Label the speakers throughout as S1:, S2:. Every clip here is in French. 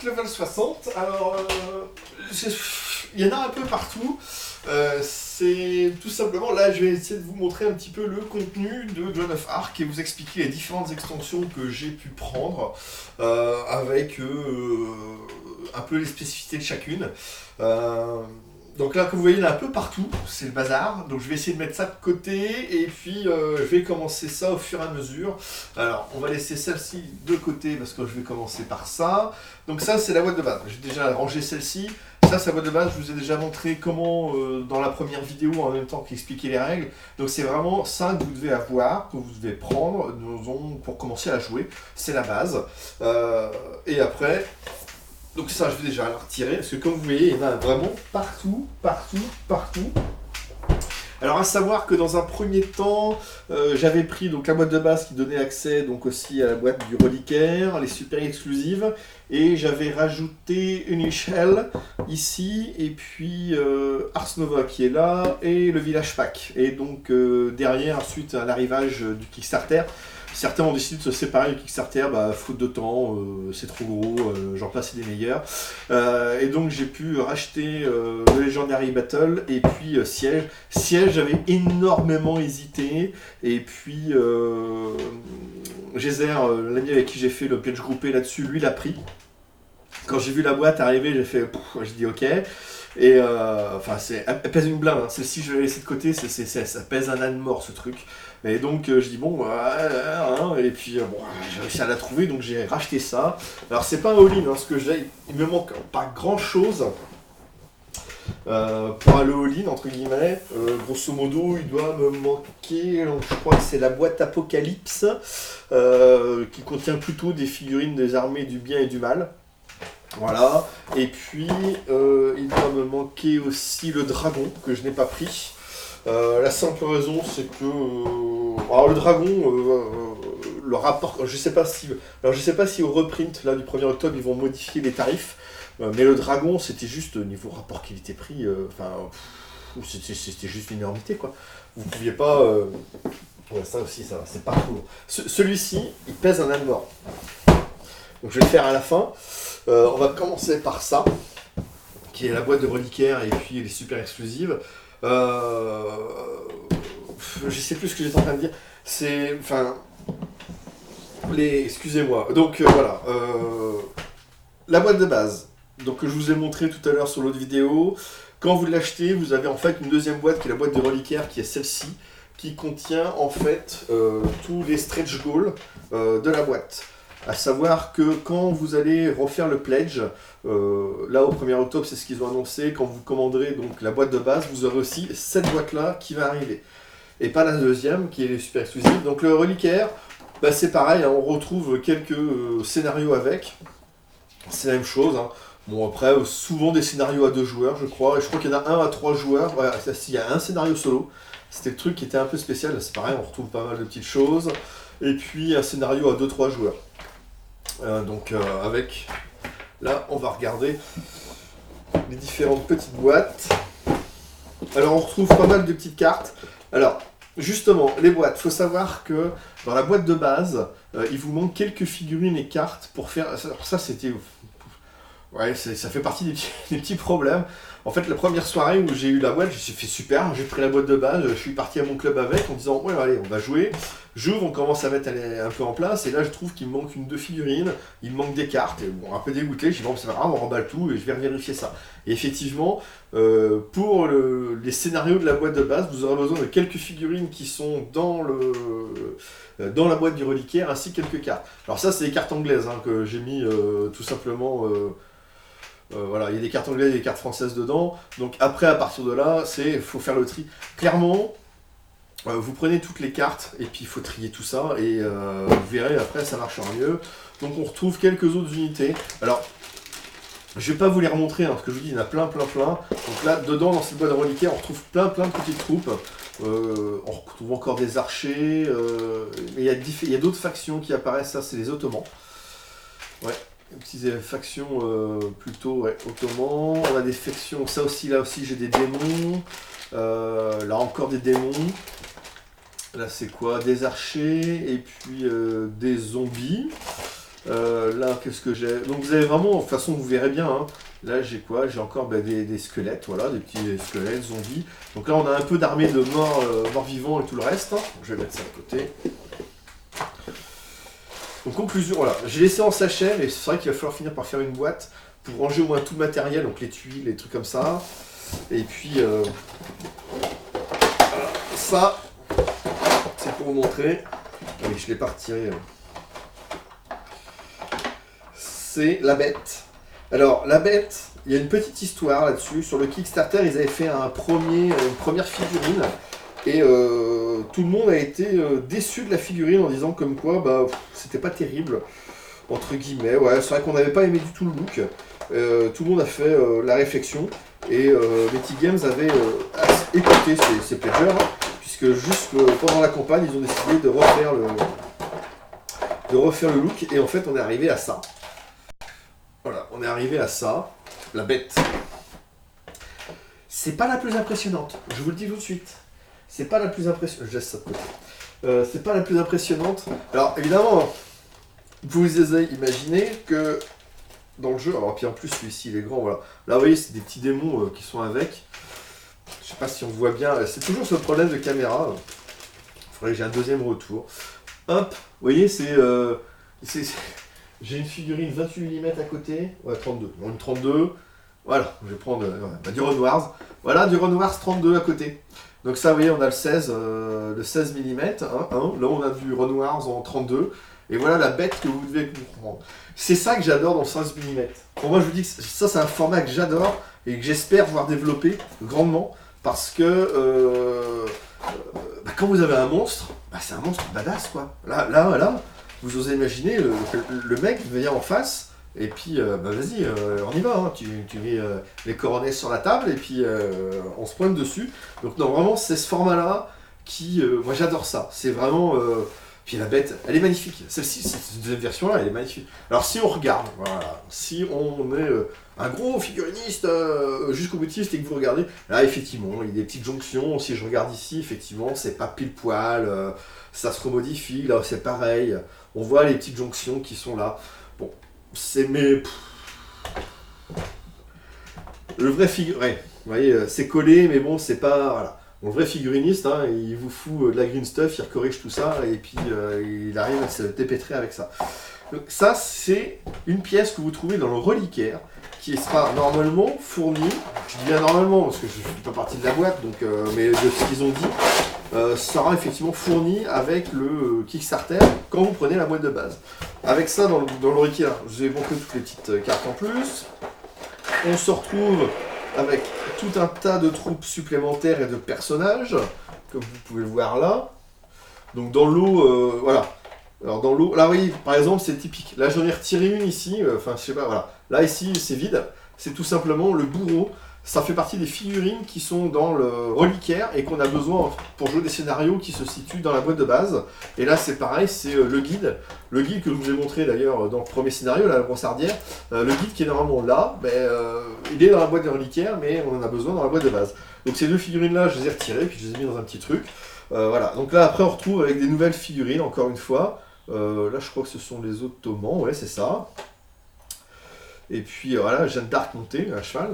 S1: Geek Level 60. Alors, il y en a un peu partout. C'est tout simplement, là je vais essayer de vous montrer un petit peu le contenu de Joan of Arc et vous expliquer les différentes extensions que j'ai pu prendre avec un peu les spécificités de chacune. Donc là, comme vous voyez, il y en a un peu partout, c'est le bazar. Donc je vais essayer de mettre ça de côté et puis je vais commencer ça au fur et à mesure. Alors, on va laisser celle-ci de côté parce que je vais commencer par ça. Donc ça, c'est la boîte de base. J'ai déjà rangé celle-ci. Ça, c'est la boîte de base. Je vous ai déjà montré comment, dans la première vidéo, en même temps qu'expliquer les règles. Donc c'est vraiment ça que vous devez avoir, que vous devez prendre pour commencer à jouer. C'est la base. Et après... Donc ça, je vais déjà la retirer, parce que comme vous voyez, il y en a vraiment partout, partout, partout. Alors à savoir que dans un premier temps, j'avais pris donc, la boîte de base qui donnait accès donc, aussi à la boîte du reliquaire, les super exclusives, et j'avais rajouté une échelle ici, et puis Ars Nova qui est là, et le Village Pack. Et donc derrière, ensuite, à l'arrivage du Kickstarter, certains ont décidé de se séparer du Kickstarter, faute de temps, c'est trop gros, j'en passe des meilleurs. Et donc j'ai pu racheter le Legendary Battle et puis Siège. Siège, j'avais énormément hésité. Et puis Gézer, l'ami avec qui j'ai fait le pledge groupé là-dessus, lui l'a pris. Quand j'ai vu la boîte arriver, j'ai fait, j'ai dit ok. Et enfin, elle pèse une blinde, hein. Celle-ci je vais la laisser de côté, ça pèse un âne mort ce truc. Et donc je dis bon, et puis j'ai réussi à la trouver, donc j'ai racheté ça. Alors c'est pas un all-in, hein, ce que j'ai, il me manque pas grand chose pour un all-in entre guillemets. Grosso modo, il doit me manquer, je crois que c'est la boîte Apocalypse, qui contient plutôt des figurines des armées du bien et du mal. Voilà, et puis il doit me manquer aussi le dragon que je n'ai pas pris. La simple raison c'est que alors le dragon, le rapport, je sais pas si au reprint là du 1er octobre ils vont modifier les tarifs, mais le dragon c'était juste niveau rapport qualité-prix, c'était juste une énormité quoi. Vous pouviez pas, ouais, ça aussi ça va, c'est pas trop. Celui-ci il pèse un âne mort, donc je vais le faire à la fin. On va commencer par ça, qui est la boîte de reliquaire et puis les super exclusives. Je sais plus ce que j'étais en train de dire. C'est, enfin, excusez-moi. Donc voilà, la boîte de base. Donc que je vous ai montré tout à l'heure sur l'autre vidéo. Quand vous l'achetez, vous avez en fait une deuxième boîte qui est la boîte de reliquaire, qui est celle-ci, qui contient en fait tous les stretch goals de la boîte. À savoir que quand vous allez refaire le pledge, là au 1er octobre c'est ce qu'ils ont annoncé, quand vous commanderez donc la boîte de base, vous aurez aussi cette boîte là qui va arriver. Et pas la deuxième qui est les super exclusives. Donc le reliquaire, c'est pareil, hein, on retrouve quelques scénarios avec. C'est la même chose. Hein. Bon après, souvent des scénarios à 2 joueurs je crois. Et je crois qu'il y en a un à 3 joueurs. Voilà, il y a un scénario solo. C'était le truc qui était un peu spécial. C'est pareil, on retrouve pas mal de petites choses. Et puis un scénario à 2-3 joueurs. Avec, là on va regarder les différentes petites boîtes. Alors on retrouve pas mal de petites cartes. Alors justement les boîtes, il faut savoir que dans la boîte de base il vous manque quelques figurines et cartes pour faire, alors ça c'était, ouais ça fait partie des petits problèmes. En fait la première soirée où j'ai eu la boîte, j'ai fait super, j'ai pris la boîte de base, je suis parti à mon club avec en disant ouais allez on va jouer. J'ouvre, on commence à mettre un peu en place, et là je trouve qu'il me manque 1-2 figurines, il me manque des cartes, et bon, un peu dégoûté, je dis bon c'est pas grave, on remballe tout et je vais vérifier ça. Et effectivement, pour les scénarios de la boîte de base, vous aurez besoin de quelques figurines qui sont dans la boîte du reliquaire, ainsi que quelques cartes. Alors ça c'est des cartes anglaises hein, que j'ai mis tout simplement... voilà, il y a des cartes anglaises et des cartes françaises dedans, donc après à partir de là, il faut faire le tri. Clairement, vous prenez toutes les cartes et puis il faut trier tout ça et vous verrez après ça marchera mieux. Donc on retrouve quelques autres unités. Alors je vais pas vous les remontrer hein, parce que je vous dis il y en a plein. Donc là dedans dans cette boîte de reliquaire on retrouve plein de petites troupes. On retrouve encore des archers. Mais il y a d'autres factions qui apparaissent, ça c'est les Ottomans. Ouais. Des factions plutôt ottomans. On a des factions, ça aussi là aussi j'ai des démons. Là encore des démons. Là c'est quoi? Des archers et puis des zombies. Là, qu'est-ce que j'ai? Donc vous avez vraiment, de toute façon, vous verrez bien, hein. Là, j'ai quoi? J'ai encore des squelettes, voilà, des petits squelettes, zombies. Donc là, on a un peu d'armée de morts vivants et tout le reste, hein. Je vais mettre ça de côté. Donc conclusion, voilà, j'ai laissé en sachet, mais c'est vrai qu'il va falloir finir par faire une boîte pour ranger au moins tout le matériel, donc les tuiles, les trucs comme ça. Et puis, voilà, ça, c'est pour vous montrer. Ah oui, je l'ai pas retiré. C'est la bête. Alors, la bête, il y a une petite histoire là-dessus. Sur le Kickstarter, ils avaient fait une première figurine. Et tout le monde a été déçu de la figurine en disant comme quoi bah, c'était pas terrible, entre guillemets. Ouais, c'est vrai qu'on n'avait pas aimé du tout le look. Tout le monde a fait la réflexion. Et Betty Games avait écouté ses pledgers, hein, puisque juste pendant la campagne, ils ont décidé de refaire le look. Et en fait, on est arrivé à ça. Voilà, on est arrivé à ça. La bête. C'est pas la plus impressionnante, je vous le dis tout de suite. C'est pas la plus impressionnante. Je laisse ça de côté. C'est pas la plus impressionnante. Alors, évidemment, vous avez imaginé que dans le jeu, alors puis en plus celui-ci il est grand, voilà. Là, vous voyez, c'est des petits démons qui sont avec. Je sais pas si on voit bien. C'est toujours ce problème de caméra. Il faudrait que j'ai un deuxième retour. Hop, vous voyez, j'ai une figurine 28 mm à côté. Ouais, 32. Bon, une 32. Voilà, je vais prendre du Run-Wars. Voilà, du Run-Wars 32 à côté. Donc ça, vous voyez, on a le 16 mm. Hein. Là, on a du Run-Wars en 32. Et voilà la bête que vous devez comprendre. C'est ça que j'adore dans le 16 mm. Pour moi, je vous dis que ça, c'est un format que j'adore et que j'espère voir développer grandement. Parce que quand vous avez un monstre, c'est un monstre badass, quoi. Là, vous osez imaginer, le mec vient en face. Et puis, vas-y, on y va, hein. Tu mets les coronets sur la table et puis on se pointe dessus. Donc non, vraiment, c'est ce format-là qui... moi, j'adore ça. C'est vraiment... puis la bête, elle est magnifique. Celle-ci, cette deuxième version-là, elle est magnifique. Alors si on regarde, voilà, si on est un gros figuriniste jusqu'au boutiste et que vous regardez, là, effectivement, il y a des petites jonctions. Si je regarde ici, effectivement, c'est pas pile poil. Ça se remodifie, là, c'est pareil. On voit les petites jonctions qui sont là. Bon. C'est le vrai figurine, vous voyez, c'est collé, mais bon, c'est pas... Voilà. Bon, le vrai figuriniste, hein, il vous fout de la green stuff, il corrige tout ça, et puis il arrive à se dépêtrer avec ça. Donc ça, c'est une pièce que vous trouvez dans le reliquaire, qui sera normalement fournie, je dis bien normalement, parce que je ne fais pas partie de la boîte, donc, mais de ce qu'ils ont dit, sera effectivement fourni avec le Kickstarter quand vous prenez la boîte de base. Avec ça, dans le reliquaire, je vous ai montré toutes les petites cartes en plus. On se retrouve avec tout un tas de troupes supplémentaires et de personnages, comme vous pouvez le voir là. Donc dans l'eau, voilà. Alors dans l'eau, là oui, par exemple, c'est typique. Là, j'en ai retiré une ici, enfin, je sais pas, voilà. Là, ici, c'est vide. C'est tout simplement le bourreau. Ça fait partie des figurines qui sont dans le reliquaire et qu'on a besoin pour jouer des scénarios qui se situent dans la boîte de base. Et là, c'est pareil, c'est le guide. Le guide que je vous ai montré d'ailleurs dans le premier scénario, là, la brossardière. Le guide qui est normalement là, il est dans la boîte de reliquaire, mais on en a besoin dans la boîte de base. Donc ces deux figurines-là, je les ai retirées, puis je les ai mis dans un petit truc. Voilà. Donc là, après, on retrouve avec des nouvelles figurines, encore une fois. Là, je crois que ce sont les Ottomans, ouais, c'est ça. Et puis voilà, Jeanne d'Arc montée, à cheval.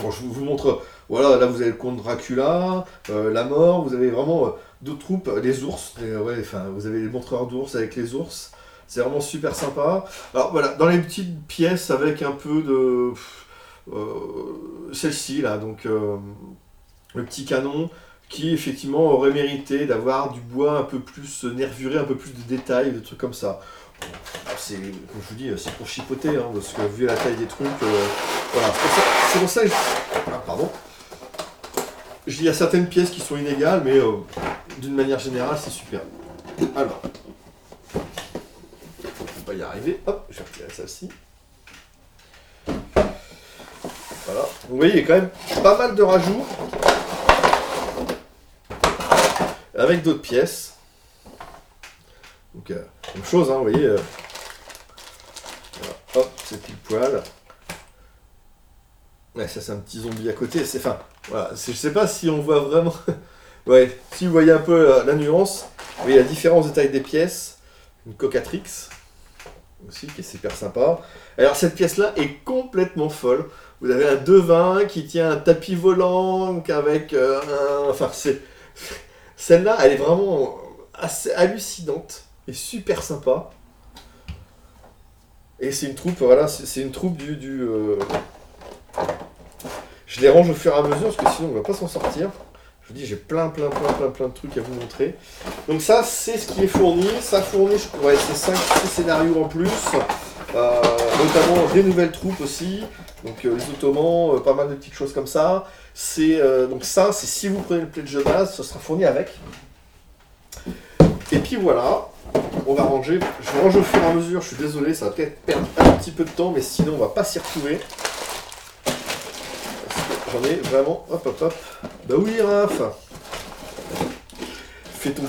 S1: Bon, je vous montre, voilà, là vous avez le comte Dracula, la mort, vous avez vraiment d'autres troupes, les ours, vous avez les montreurs d'ours avec les ours, c'est vraiment super sympa. Alors voilà, dans les petites pièces avec un peu de... celle-ci là, donc le petit canon, qui effectivement aurait mérité d'avoir du bois un peu plus nervuré, un peu plus de détails, des trucs comme ça. C'est, comme je vous dis, c'est pour chipoter, hein, parce que vu la taille des trucs, voilà, c'est pour ça que pardon. Je dis, il y a certaines pièces qui sont inégales, mais d'une manière générale, c'est super. Alors, on va y arriver, hop, je vais retirer celle-ci. Voilà, vous voyez, il y a quand même pas mal de rajouts, avec d'autres pièces. Donc, même chose, hein, vous voyez, voilà, hop, c'est pile poil. Ouais, ça c'est un petit zombie à côté, c'est fin. Voilà, je sais pas si on voit vraiment. Ouais, si vous voyez un peu la nuance, vous voyez la différence de taille des pièces. Une cocatrix, aussi, qui est super sympa. Alors cette pièce-là est complètement folle. Vous avez un devin qui tient un tapis volant avec un... Enfin, c'est... Celle-là, elle est vraiment assez hallucinante et super sympa. Et c'est une troupe, voilà, c'est une troupe Je les range au fur et à mesure, parce que sinon on va pas s'en sortir. Je vous dis, j'ai plein de trucs à vous montrer. Donc ça, c'est ce qui est fourni. Ça fournit, ouais, c'est 5-6 scénarios en plus. Notamment des nouvelles troupes aussi. Donc les Ottomans, pas mal de petites choses comme ça. Donc ça, c'est si vous prenez le pledge de base, ce sera fourni avec. Et puis voilà, on va ranger. Je vais ranger au fur et à mesure, je suis désolé, ça va peut-être perdre un petit peu de temps, mais sinon on va pas s'y retrouver. J'en ai vraiment... Hop. Bah oui, Raph. Fais ton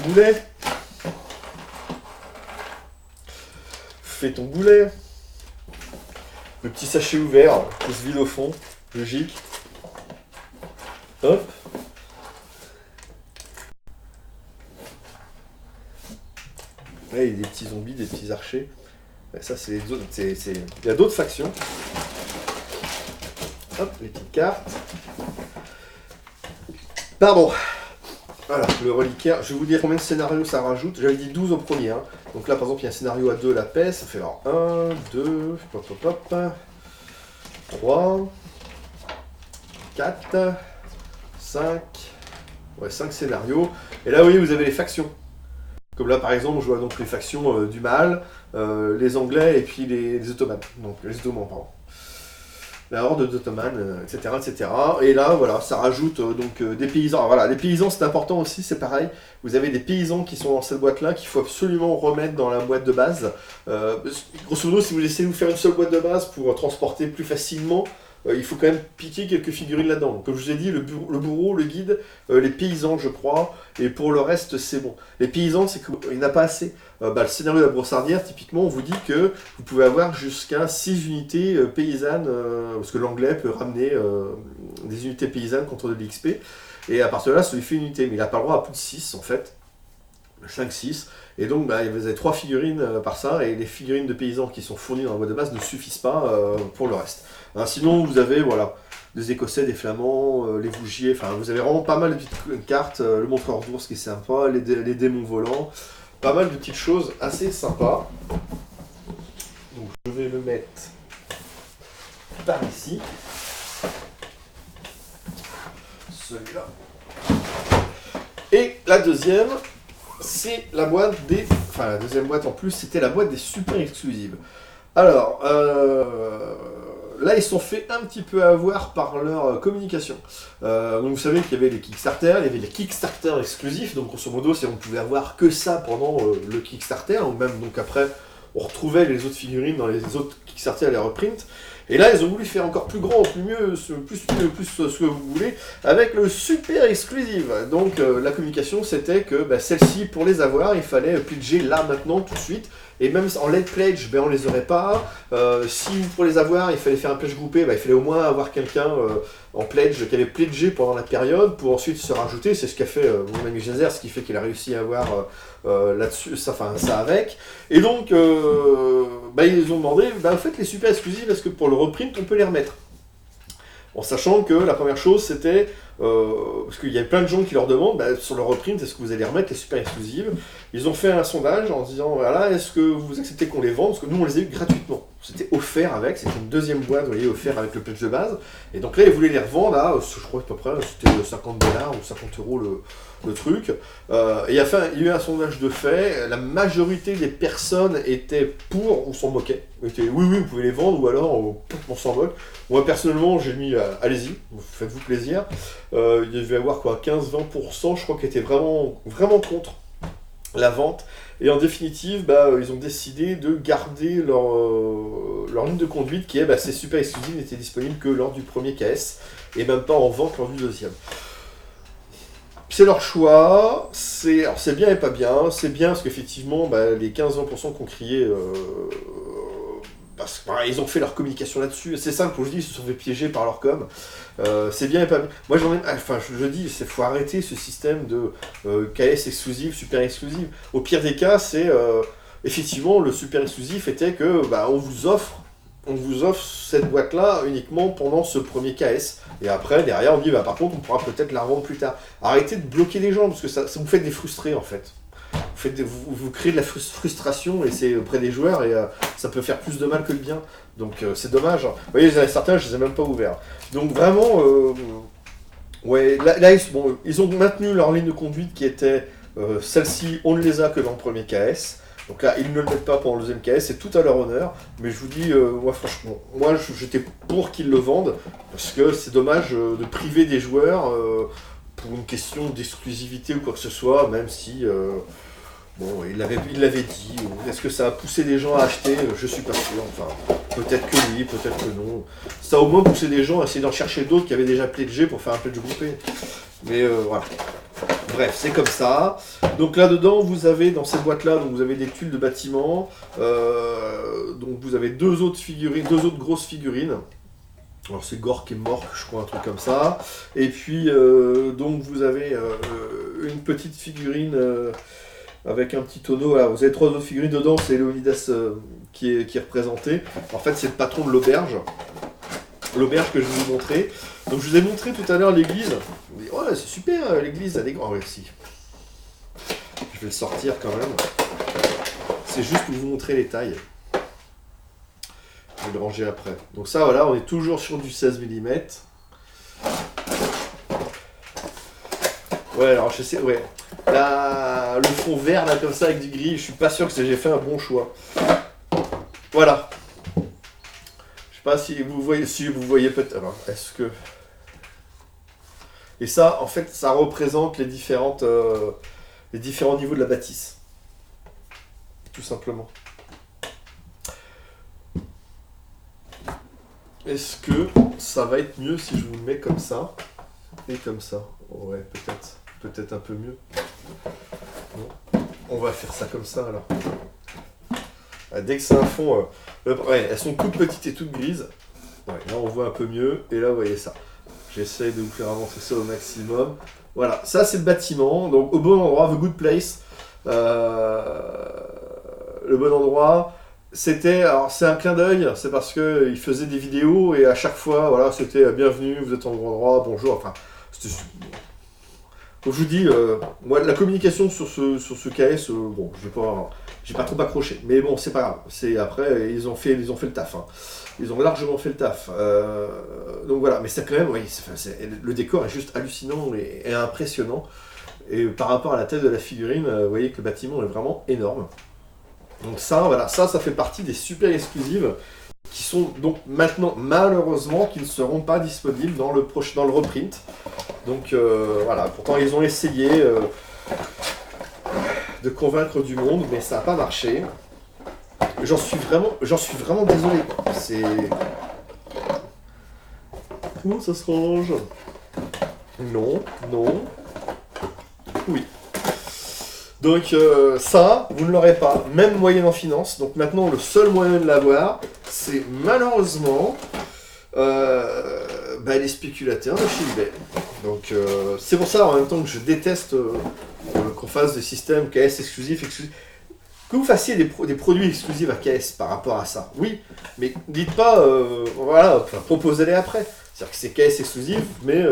S1: boulet. Le petit sachet ouvert qui se vide au fond. Logique. Hop. Là, il y a des petits zombies, des petits archers. Et ça, c'est les autres. Il y a d'autres factions. Hop, les petites cartes. Pardon. Voilà, le reliquaire. Je vais vous dire combien de scénarios ça rajoute. J'avais dit 12 au premier. Hein. Donc là, par exemple, il y a un scénario à 2, la paix. Ça fait alors 1, 2, 3, 4, 5. Ouais, 5 scénarios. Et là, vous voyez, vous avez les factions. Comme là, par exemple, je vois donc les factions du Mal, les Anglais et puis les Ottomans. Donc les Ottomans, pardon. La horde d'Ottoman, etc., etc. Et là, voilà, ça rajoute des paysans. Alors, voilà, les paysans, c'est important aussi, c'est pareil. Vous avez des paysans qui sont dans cette boîte-là, qu'il faut absolument remettre dans la boîte de base. Grosso modo, si vous essayez de vous faire une seule boîte de base pour transporter plus facilement, il faut quand même piquer quelques figurines là-dedans. Donc, comme je vous ai dit, le bourreau, le guide, les paysans, je crois, et pour le reste, c'est bon. Les paysans, c'est qu'il n'y en a pas assez. Le scénario de la brossardière, typiquement, on vous dit que vous pouvez avoir jusqu'à 6 unités paysannes, parce que l'anglais peut ramener des unités paysannes contre de l'XP, et à partir de là, ça lui fait une unité, mais il n'a pas le droit à plus de 6, en fait. 5-6, et donc vous avez 3 figurines par ça, et les figurines de paysans qui sont fournies dans la boîte de base ne suffisent pas pour le reste. Hein, sinon vous avez voilà, des Écossais, des Flamands, les Vougiers, enfin vous avez vraiment pas mal de petites cartes, le montreur d'ours qui est sympa, les démons volants, pas mal de petites choses assez sympas. Donc je vais le mettre par ici. Celui-là. Et la deuxième, c'est la boîte des... Enfin, la deuxième boîte en plus, c'était la boîte des super exclusives. Alors, là, ils sont fait un petit peu avoir par leur communication. Donc, vous savez qu'il y avait les Kickstarter, il y avait les Kickstarter exclusifs. Donc, grosso modo, on ne pouvait avoir que ça pendant le Kickstarter. Ou même, donc après, on retrouvait les autres figurines dans les autres Kickstarter, les reprints. Et là, ils ont voulu faire encore plus grand, plus mieux, plus ce que vous voulez, avec le super exclusive. Donc, la communication, c'était que celle-ci, pour les avoir, il fallait pledger là, maintenant, tout de suite. Et même en late pledge, on les aurait pas. Si pour les avoir, il fallait faire un pledge groupé, il fallait au moins avoir quelqu'un en pledge qui avait pledgé pendant la période pour ensuite se rajouter. C'est ce qu'a fait mon ami Jazer, ce qui fait qu'il a réussi à avoir là-dessus, ça avec. Et donc, ils ont demandé, en fait, les super exclusives, est-ce que pour le reprint, on peut les remettre? En sachant que la première chose, c'était, parce qu'il y a plein de gens qui leur demandent, sur le reprint, est-ce que vous allez remettre les super exclusives? Ils ont fait un sondage en disant, voilà, est-ce que vous acceptez qu'on les vende? Parce que nous, on les a eu gratuitement. C'était offert avec, c'était une deuxième boîte, vous voyez, offert avec le pledge de base. Et donc là, ils voulaient les revendre à, je crois à peu près, c'était $50 ou 50 € le truc. Et il y a eu un sondage de fait, la majorité des personnes étaient pour ou s'en moquaient. Étaient, oui, vous pouvez les vendre, ou alors on s'en moque. Moi, personnellement, j'ai mis, allez-y, faites-vous plaisir. Il devait y avoir quoi, 15-20%, je crois, qui étaient vraiment, vraiment contre la vente. Et en définitive, ils ont décidé de garder leur ligne de conduite qui est, ces super exclusives n'étaient disponibles que lors du premier KS, et même pas en vente lors du deuxième. C'est leur choix, alors c'est bien et pas bien. C'est bien parce qu'effectivement, les 15-20% qu'on criait, parce qu'ils ont fait leur communication là-dessus. C'est simple, je dis, ils se sont fait piéger par leur com. C'est bien et pas bien. Moi, je dis, il faut arrêter ce système de KS exclusive, super exclusive. Au pire des cas, c'est effectivement, le super exclusif était que on vous offre cette boîte-là uniquement pendant ce premier KS. Et après, derrière, on dit, par contre, on pourra peut-être la revendre plus tard. Arrêtez de bloquer les gens, parce que ça vous fait des frustrés, en fait. Vous créez de la frustration, et c'est auprès des joueurs, et ça peut faire plus de mal que de bien. Donc, c'est dommage. Vous voyez, certains, je les ai même pas ouverts. Donc, vraiment, ouais, là ils ont maintenu leur ligne de conduite qui était celle-ci, on ne les a que dans le premier KS. Donc là, ils ne le mettent pas pendant le deuxième KS, c'est tout à leur honneur. Mais je vous dis, moi franchement, j'étais pour qu'ils le vendent, parce que c'est dommage de priver des joueurs pour une question d'exclusivité ou quoi que ce soit, même si, bon, il l'avait dit. Est-ce que ça a poussé des gens à acheter? Je suis pas sûr. Enfin, peut-être que oui, peut-être que non. Ça a au moins poussé des gens à essayer d'en chercher d'autres qui avaient déjà pledgé pour faire un pledge groupé. Mais voilà. Bref, c'est comme ça. Donc là-dedans, vous avez, dans cette boîte-là, donc vous avez des tuiles de bâtiment. Donc vous avez deux autres grosses figurines. Alors c'est Gork et Mork, je crois, un truc comme ça. Et puis, donc vous avez une petite figurine avec un petit tonneau. Là, vous avez trois autres figurines dedans, c'est Léonidas qui est représenté. En fait, c'est le patron de l'auberge. L'auberge que je vais vous montrer. Donc je vous ai montré tout à l'heure l'église. Vous dites, ouais, c'est super l'église, elle est grande. Ouais, si. Je vais le sortir quand même. C'est juste pour vous montrer les tailles. Je vais le ranger après. Donc ça, voilà, on est toujours sur du 16 mm. Ouais, alors je sais, ouais. Là, le fond vert, là, comme ça, avec du gris, je suis pas sûr que j'ai fait un bon choix. Voilà. Je sais pas si vous voyez peut-être... Alors, est-ce que... Et ça, en fait, ça représente les différents niveaux de la bâtisse. Tout simplement. Est-ce que ça va être mieux si je vous le mets comme ça et comme ça? Ouais, peut-être. Peut-être un peu mieux. Bon. On va faire ça comme ça, alors. Dès que c'est un fond... ouais, elles sont toutes petites et toutes grises. Ouais, là, on voit un peu mieux. Et là, vous voyez ça. J'essaie de vous faire avancer ça au maximum. Voilà, ça c'est le bâtiment. Donc au bon endroit, the good place. Le bon endroit, c'était... Alors c'est un clin d'œil, c'est parce qu'il faisait des vidéos et à chaque fois, voilà, c'était bienvenue, vous êtes en bon endroit, bonjour. Enfin, c'était... Donc je vous dis, moi la communication sur ce KS, bon, j'ai pas trop accroché. Mais bon, c'est pas grave. Après, ils ont fait le taf. Hein. Ils ont largement fait le taf. Donc voilà, mais c'est quand même, oui, le décor est juste hallucinant et impressionnant. Et par rapport à la taille de la figurine, vous voyez que le bâtiment est vraiment énorme. Donc ça, voilà, ça fait partie des super exclusives qui sont donc maintenant, malheureusement, qui ne seront pas disponibles dans le reprint. Donc voilà, pourtant ils ont essayé de convaincre du monde, mais ça n'a pas marché. J'en suis vraiment désolé. C'est... Comment ça se range? Non, non. Oui. Donc ça, vous ne l'aurez pas, même moyennant finance. Donc maintenant, le seul moyen de l'avoir, c'est malheureusement les spéculateurs de chez eBay. Donc c'est pour ça, en même temps, que je déteste qu'on fasse des systèmes KS exclusifs. Que vous fassiez des produits exclusifs à KS par rapport à ça, oui, mais dites pas, voilà, proposez-les après. C'est-à-dire que c'est KS exclusif, mais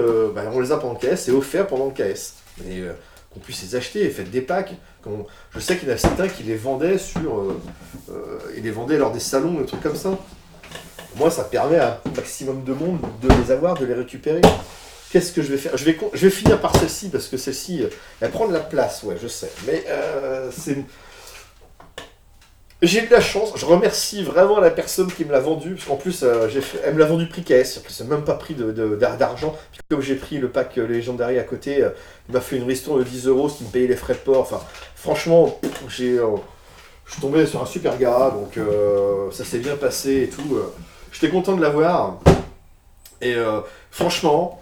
S1: on les a pendant le KS, c'est offert pendant le KS. Mais qu'on puisse les acheter, faites des packs. Je sais qu'il y en a certains qui les vendaient ils les vendaient lors des salons, des trucs comme ça. Moi, ça permet à un maximum de monde de les avoir, de les récupérer. Qu'est-ce que je vais faire? Je vais finir par celle-ci, parce que celle-ci, elle prend de la place, ouais, je sais. Mais c'est... J'ai eu de la chance, je remercie vraiment la personne qui me l'a vendu, parce qu'en plus, elle me l'a vendu prix KS, c'est-à-dire que c'est même pas pris d'argent. Puis comme j'ai pris le pack Legendary à côté, il m'a fait une ristourne de 10 €, ce qui me payait les frais de port. Enfin, franchement, je suis tombé sur un super gars, donc ça s'est bien passé et tout. J'étais content de l'avoir. Et franchement,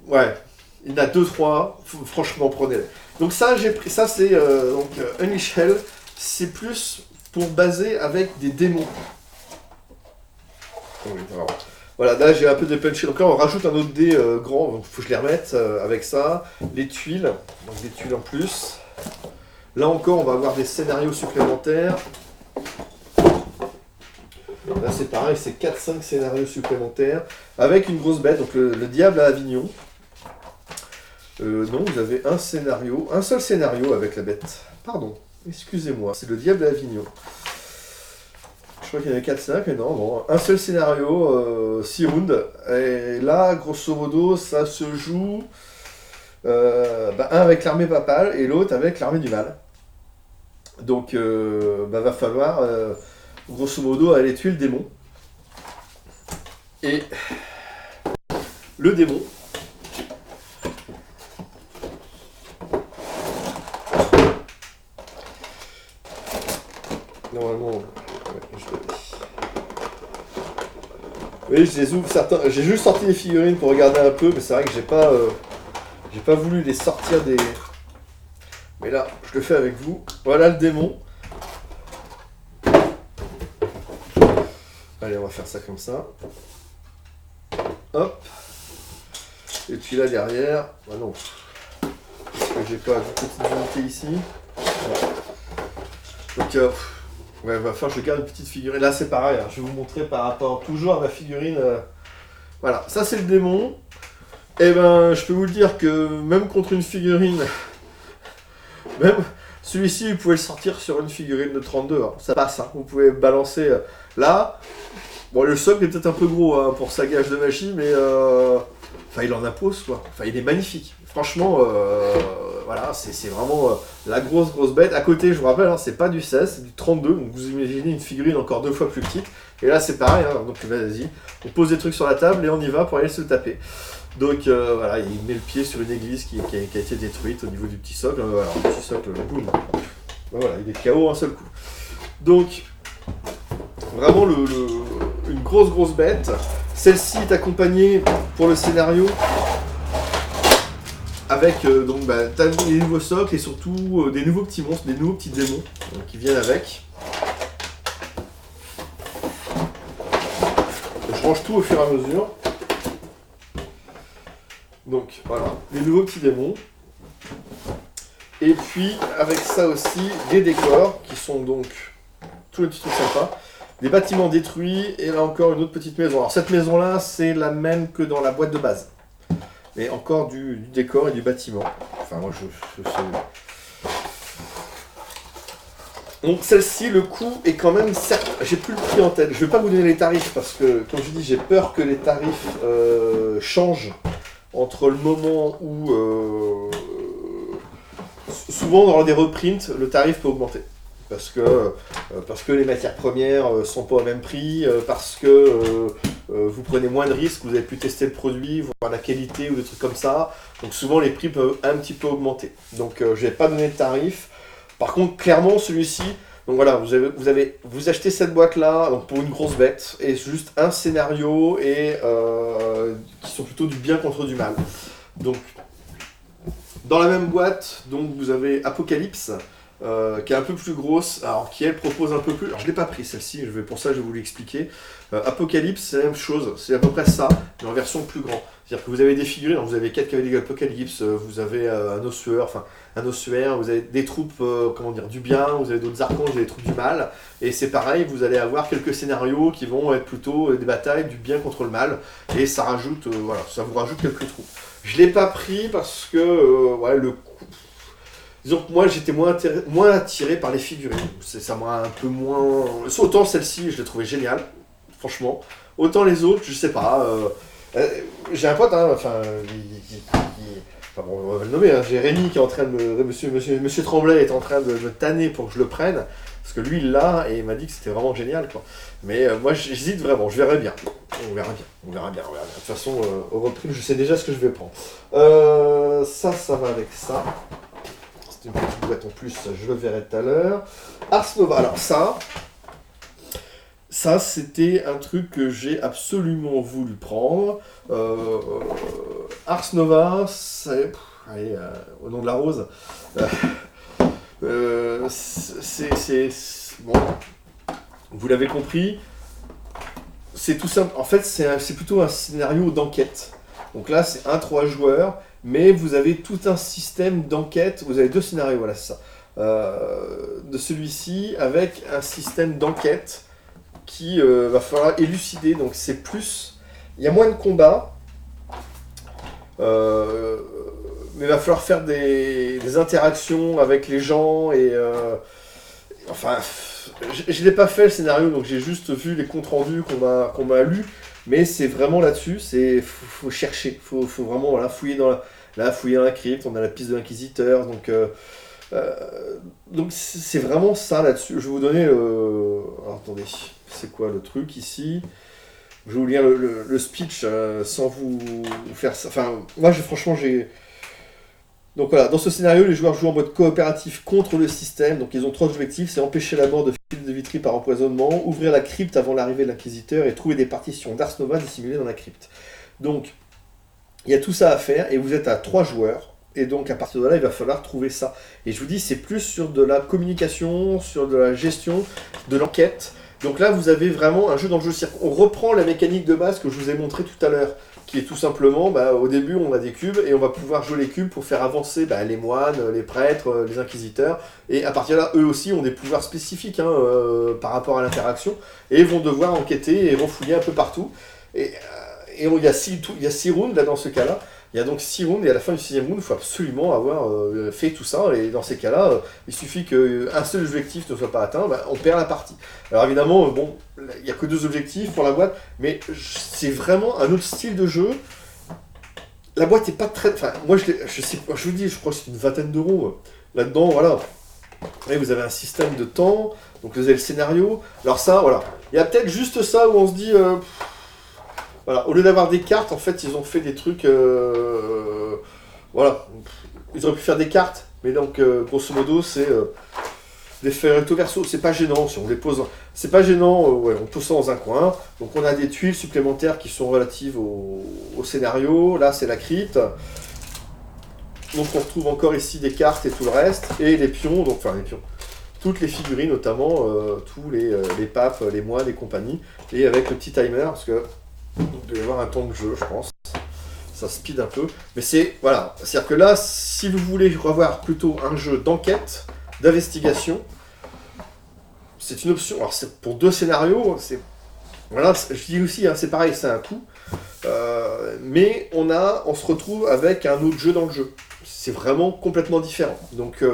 S1: ouais, il y en a 2-3, franchement, prenez-les. Donc ça, j'ai pris, ça c'est Unleash Hell, c'est plus pour baser avec des démons. Oui, alors, voilà, là j'ai un peu de punché. Donc là on rajoute un autre dé grand, donc il faut que je les remette avec ça. Les tuiles, donc des tuiles en plus. Là encore, on va avoir des scénarios supplémentaires. Là, c'est pareil, c'est 4-5 scénarios supplémentaires, avec une grosse bête, donc le diable à Avignon. Non, vous avez un seul scénario avec la bête. Pardon, excusez-moi, c'est le diable à Avignon. Je crois qu'il y en avait 4-5, mais non, bon, un seul scénario, 6 rounds. Et là, grosso modo, ça se joue un avec l'armée papale et l'autre avec l'armée du mal. Donc, va falloir, grosso modo, aller tuer le démon. Et le démon, normalement, oui, je les ouvre certains. J'ai juste sorti les figurines pour regarder un peu, mais c'est vrai que j'ai pas voulu les sortir des. Mais là, je le fais avec vous. Voilà le démon. Allez, on va faire ça comme ça. Hop. Et puis là derrière, ah non, parce que j'ai pas une petite unité ici. Donc ouais, va falloir que je garde une petite figurine. Là c'est pareil, hein. Je vais vous montrer par rapport toujours à ma figurine. Voilà, ça c'est le démon. Et ben je peux vous le dire que même contre une figurine, même celui-ci vous pouvez le sortir sur une figurine de 32, hein. Ça passe, hein. Vous pouvez balancer là. Bon, le socle est peut-être un peu gros hein, pour sa gage de magie, mais enfin il en impose quoi. Enfin il est magnifique. Franchement, voilà, c'est vraiment la grosse bête. À côté, je vous rappelle, hein, c'est pas du 16, c'est du 32. Donc vous imaginez une figurine encore 2 fois plus petite. Et là c'est pareil, hein, donc vas-y, on pose des trucs sur la table et on y va pour aller se le taper. Donc voilà, il met le pied sur une église qui a été détruite au niveau du petit socle. Voilà, le petit socle, boum. Voilà, il est KO un seul coup. Donc vraiment une grosse bête. Celle-ci est accompagnée pour le scénario avec t'as des nouveaux socles et surtout des nouveaux petits monstres, des nouveaux petits démons qui viennent avec. Je range tout au fur et à mesure. Donc voilà, les nouveaux petits démons. Et puis avec ça aussi des décors qui sont donc tous les petits trucs sympas. Des bâtiments détruits, et là encore une autre petite maison. Alors cette maison-là, c'est la même que dans la boîte de base. Mais encore du décor et du bâtiment. Enfin, moi, je sais. Donc celle-ci, le coût est quand même certes. J'ai plus le prix en tête. Je ne vais pas vous donner les tarifs, parce que, comme je dis, j'ai peur que les tarifs changent entre le moment où... souvent, dans des reprints, le tarif peut augmenter. Parce que les matières premières sont pas au même prix, parce que vous prenez moins de risques, vous avez pu tester le produit, voir la qualité ou des trucs comme ça. Donc souvent les prix peuvent un petit peu augmenter. Donc je vais pas donner de tarif. Par contre clairement celui-ci, donc voilà, vous achetez cette boîte là donc pour une grosse bête et juste un scénario et qui sont plutôt du bien contre du mal. Donc dans la même boîte, donc vous avez Apocalypse. Qui est un peu plus grosse, alors qui elle propose un peu plus. Alors je l'ai pas pris celle-ci, pour ça je vais vous l'expliquer. Apocalypse, c'est la même chose, c'est à peu près ça, mais en version plus grand. C'est-à-dire que vous avez des figurines, alors vous avez 4 cavaliers d'Apocalypse, vous avez un ossuaire, vous avez des troupes du bien, vous avez d'autres archanges, vous avez des troupes du mal, et c'est pareil, vous allez avoir quelques scénarios qui vont être plutôt des batailles du bien contre le mal, et ça rajoute, ça vous rajoute quelques troupes. Je l'ai pas pris parce que le coût. Disons que moi j'étais moins attiré par les figurines, ça m'a un peu moins... Autant celle-ci je l'ai trouvée géniale, franchement, autant les autres je sais pas, j'ai un pote, on va le nommer, hein. J'ai Rémi qui est en train de Monsieur Tremblay est en train de me tanner pour que je le prenne, parce que lui il l'a et il m'a dit que c'était vraiment génial quoi. Mais moi j'hésite vraiment, je verrai bien, on verra bien. De toute façon au reprint je sais déjà ce que je vais prendre. Ça va avec ça. Une petite boîte en plus, je le verrai tout à l'heure. Ars Nova, alors ça c'était un truc que j'ai absolument voulu prendre. Ars Nova, c'est... allez, au nom de la rose. Bon, vous l'avez compris, c'est tout simple. En fait, c'est plutôt un scénario d'enquête. Donc là, c'est 3 joueurs. Mais vous avez tout un système d'enquête, vous avez 2 scénarios, voilà, c'est ça. de celui-ci avec un système d'enquête qui va falloir élucider. Donc c'est plus... Il y a moins de combats, mais il va falloir faire des interactions avec les gens et... enfin, je l'ai pas fait le scénario, donc j'ai juste vu les comptes rendus qu'on m'a lus, mais c'est vraiment là-dessus, faut chercher, faut vraiment voilà, fouiller fouiller dans la crypte, on a la piste de l'inquisiteur, donc c'est vraiment ça là-dessus. Je vais vous donner alors, attendez, c'est quoi le truc ici? Je vais vous lire le speech sans vous faire ça. Enfin, moi franchement j'ai... Donc voilà, dans ce scénario, les joueurs jouent en mode coopératif contre le système. Donc ils ont 3 objectifs, c'est empêcher la mort de Philippe de Vitry par empoisonnement, ouvrir la crypte avant l'arrivée de l'inquisiteur et trouver des partitions d'Ars Nova dissimulées dans la crypte. Donc il y a tout ça à faire et vous êtes à 3 joueurs. Et donc à partir de là, il va falloir trouver ça. Et je vous dis, c'est plus sur de la communication, sur de la gestion, de l'enquête. Donc là, vous avez vraiment un jeu dans le jeu. On reprend la mécanique de base que je vous ai montré tout à l'heure, qui est tout simplement, au début, on a des cubes, et on va pouvoir jouer les cubes pour faire avancer les moines, les prêtres, les inquisiteurs, et à partir de là, eux aussi ont des pouvoirs spécifiques par rapport à l'interaction, et vont devoir enquêter et refouiller un peu partout. Et il y a 6 rounds, là, dans ce cas-là. Il y a donc 6 rounds, et à la fin du 6e round, il faut absolument avoir fait tout ça, et dans ces cas-là, il suffit qu'un seul objectif ne soit pas atteint, on perd la partie. Alors évidemment, bon, il n'y a que 2 objectifs pour la boîte, mais c'est vraiment un autre style de jeu. La boîte n'est pas très... Enfin, moi, je vous dis, je crois que c'est une vingtaine d'euros. Là-dedans, voilà. Et vous avez un système de temps, donc vous avez le scénario. Alors ça, voilà. Il y a peut-être juste ça où on se dit... Voilà, au lieu d'avoir des cartes, en fait, ils ont fait des trucs... voilà. Ils auraient pu faire des cartes, mais donc, grosso modo, c'est des feuilles recto verso. C'est pas gênant, si on les pose... C'est pas gênant, ouais, on pose ça dans un coin. Donc, on a des tuiles supplémentaires qui sont relatives au scénario. Là, c'est la crypte. Donc, on retrouve encore ici des cartes et tout le reste. Et les pions, donc, enfin, les pions. Toutes les figurines, notamment, tous les papes, les moines et compagnie. Et avec le petit timer, parce que... Il doit y avoir un temps de jeu, je pense. Ça speed un peu. Mais c'est... Voilà. C'est-à-dire que là, si vous voulez revoir plutôt un jeu d'enquête, d'investigation, c'est une option. Alors, c'est pour 2 scénarios. Voilà, je dis aussi, c'est pareil, c'est un coût. Mais on se retrouve avec un autre jeu dans le jeu. C'est vraiment complètement différent. Donc,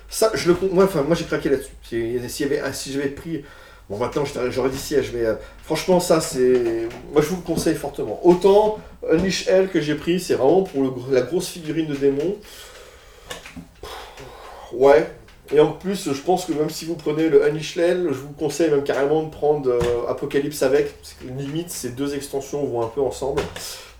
S1: ça, moi, j'ai craqué là-dessus. Si j'avais pris... Bon, maintenant, j'aurais dit siège, mais franchement, ça, c'est... Moi, je vous le conseille fortement. Autant Unleash Hell que j'ai pris, c'est vraiment pour la grosse figurine de démon. Ouais. Et en plus, je pense que même si vous prenez le Unleash Hell, je vous conseille même carrément de prendre Apocalypse avec. Parce que limite, ces 2 extensions vont un peu ensemble.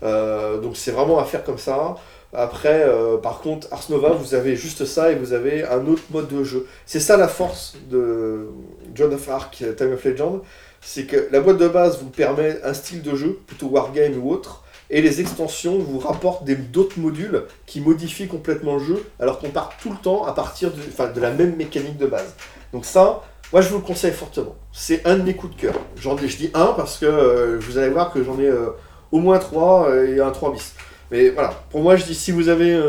S1: Donc, c'est vraiment à faire comme ça. Après, par contre, Ars Nova, vous avez juste ça et vous avez un autre mode de jeu. C'est ça la force de Joan of Arc, Time of Legend, c'est que la boîte de base vous permet un style de jeu, plutôt wargame ou autre, et les extensions vous rapportent d'autres modules qui modifient complètement le jeu, alors qu'on part tout le temps à partir de la même mécanique de base. Donc ça, moi je vous le conseille fortement. C'est un de mes coups de cœur. Je dis un parce que vous allez voir que j'en ai au moins 3 et un 3 bis. Mais voilà, pour moi je dis si vous avez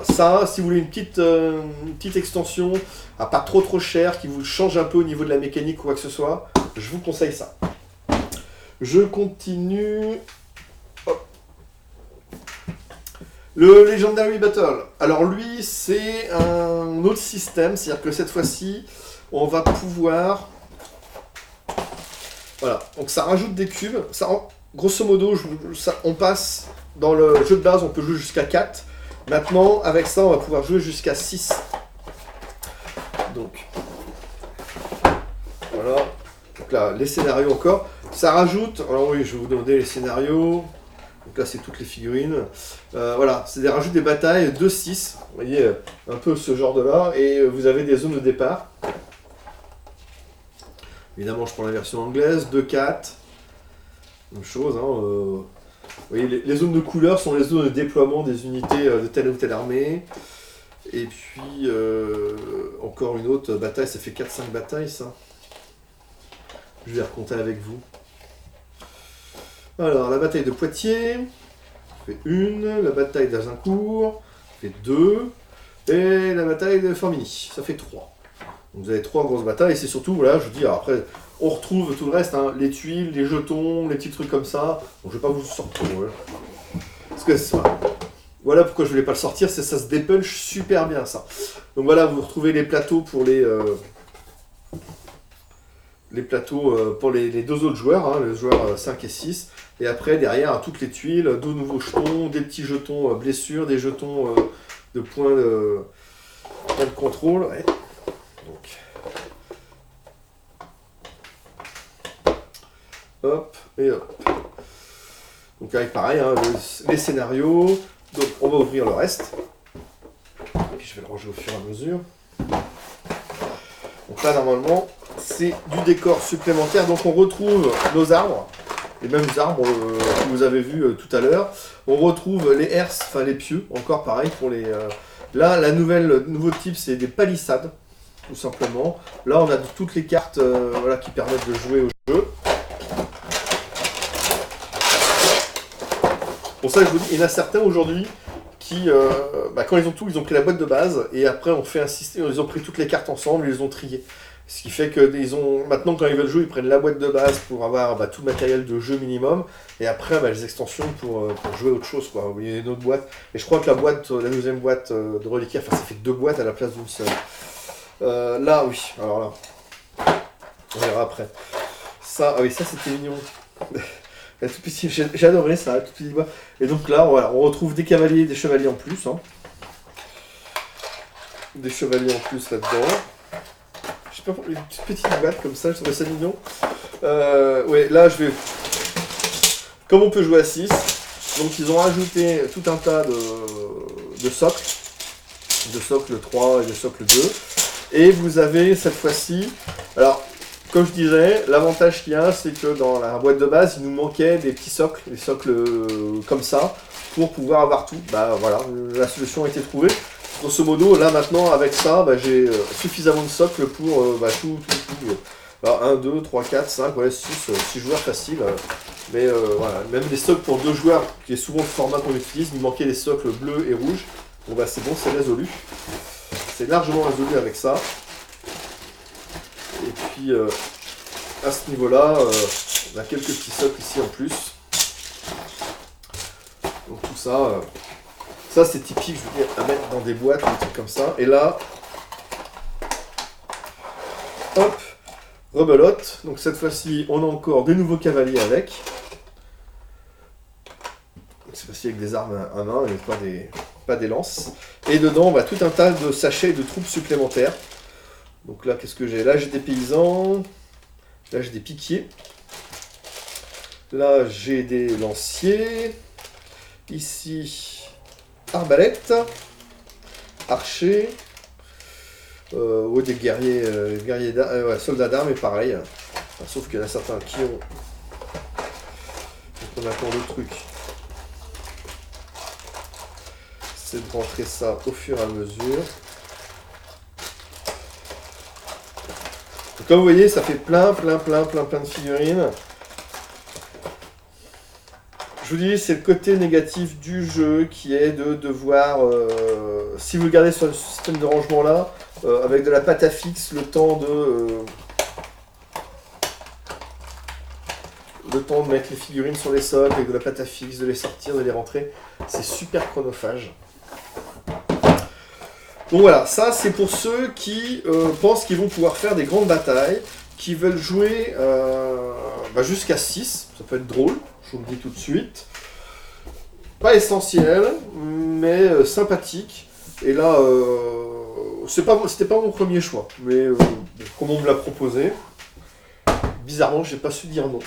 S1: ça, si vous voulez une petite extension à pas trop cher, qui vous change un peu au niveau de la mécanique ou quoi que ce soit, je vous conseille ça. Je continue. Hop. Le Legendary Battle. Alors lui c'est un autre système, c'est-à-dire que cette fois-ci on va pouvoir... Voilà, donc ça rajoute des cubes, grosso modo on passe... Dans le jeu de base, on peut jouer jusqu'à 4. Maintenant, avec ça, on va pouvoir jouer jusqu'à 6. Donc, voilà. Donc là, les scénarios encore. Ça rajoute... Alors oui, je vais vous demander les scénarios. Donc là, c'est toutes les figurines. Voilà, c'est des rajouts des batailles 2-6. Vous voyez, un peu ce genre de là. Et vous avez des zones de départ. Évidemment, je prends la version anglaise. 2-4. Même chose, vous voyez, les zones de couleur sont les zones de déploiement des unités de telle ou telle armée. Et puis, encore une autre bataille, ça fait 4-5 batailles, ça. Je vais recompter avec vous. Alors, la bataille de Poitiers, ça fait 1. La bataille d'Agincourt, ça fait 2. et la bataille de Formini. Ça fait 3. Donc vous avez 3 grosses batailles, et c'est surtout, voilà, je vous dis, alors après, on retrouve tout le reste, hein, les tuiles, les jetons, les petits trucs comme ça. Donc je vais pas vous sortir. Voilà. Parce que ça. Voilà pourquoi je voulais pas le sortir, c'est ça se dépunch super bien ça. Donc voilà, vous retrouvez les plateaux pour les plateaux pour les 2 autres joueurs, hein, les joueurs 5 et 6. Et après, derrière, toutes les tuiles, 2 nouveaux jetons, des petits jetons blessures, des jetons de points de contrôle. Ouais. Donc. Hop, et hop. Donc avec pareil, hein, les scénarios. Donc on va ouvrir le reste. Et puis je vais le ranger au fur et à mesure. Donc là, normalement, c'est du décor supplémentaire. Donc on retrouve nos arbres. Les mêmes arbres que vous avez vus tout à l'heure. On retrouve les herses, enfin les pieux, encore pareil pour les... Là, le nouveau type, c'est des palissades, tout simplement. Là, on a toutes les cartes voilà, qui permettent de jouer au jeu. Pour ça, je vous dis, il y en a certains aujourd'hui qui, quand ils ont tout, ils ont pris la boîte de base, et après, on fait un système, ils ont pris toutes les cartes ensemble, ils les ont triées. Ce qui fait que maintenant, quand ils veulent jouer, ils prennent la boîte de base pour avoir tout le matériel de jeu minimum, et après, les extensions pour jouer autre chose, quoi. Vous voyez, une autre boîte. Et je crois que la deuxième boîte de reliquaire, ça fait 2 boîtes à la place d'une seule. Là, oui. Alors là, on verra après. Ça, ah oui, ça, c'était mignon. Tout petit, j'adorais ça, tout petit bois. Et donc là, voilà, on retrouve des cavaliers, des chevaliers en plus. Hein. Des chevaliers en plus là-dedans. Je sais pas, une petite boîte comme ça, je trouvais ça mignon. Ouais, là, je vais... Comme on peut jouer à 6, donc ils ont ajouté tout un tas de socles. De socle 3 et de socle 2. Et vous avez cette fois-ci... Alors, comme je disais, l'avantage qu'il y a, c'est que dans la boîte de base, il nous manquait des petits socles, des socles comme ça, pour pouvoir avoir tout. Bah voilà, la solution a été trouvée. Grosso modo, là maintenant, avec ça, j'ai suffisamment de socles pour tout. Alors, 1, 2, 3, 4, 5, ouais, 6 joueurs faciles. Mais voilà, même les socles pour 2 joueurs, qui est souvent le format qu'on utilise, il manquait les socles bleus et rouges. Bon bah c'est bon, c'est résolu. C'est largement résolu avec ça. Et puis à ce niveau-là, on a quelques petits socles ici en plus. Donc tout ça, ça c'est typique, je veux dire, à mettre dans des boîtes, des trucs comme ça. Et là, hop, rebelote. Donc cette fois-ci, on a encore des nouveaux cavaliers avec. Cette fois-ci avec des armes à main et pas des lances. Et dedans, tout un tas de sachets de troupes supplémentaires. Donc là, qu'est-ce que j'ai? Là, j'ai des paysans. Là, j'ai des piquiers. Là, j'ai des lanciers. Ici, arbalète. Archers. Des guerriers, soldats d'armes, et pareil. Enfin, sauf qu'il y en a certains qui ont... Donc on attend le truc. C'est de rentrer ça au fur et à mesure. Comme vous voyez, ça fait plein de figurines. Je vous dis, c'est le côté négatif du jeu qui est de devoir, si vous le gardez sur le système de rangement là, avec de la pâte à fixe, le temps de mettre les figurines sur les sols, avec de la pâte à fixe, de les sortir, de les rentrer, c'est super chronophage. Donc voilà, ça c'est pour ceux qui pensent qu'ils vont pouvoir faire des grandes batailles, qui veulent jouer jusqu'à 6, ça peut être drôle, je vous le dis tout de suite. Pas essentiel, mais sympathique. Et là, c'était pas mon premier choix, mais comme on me l'a proposé, bizarrement j'ai pas su dire non.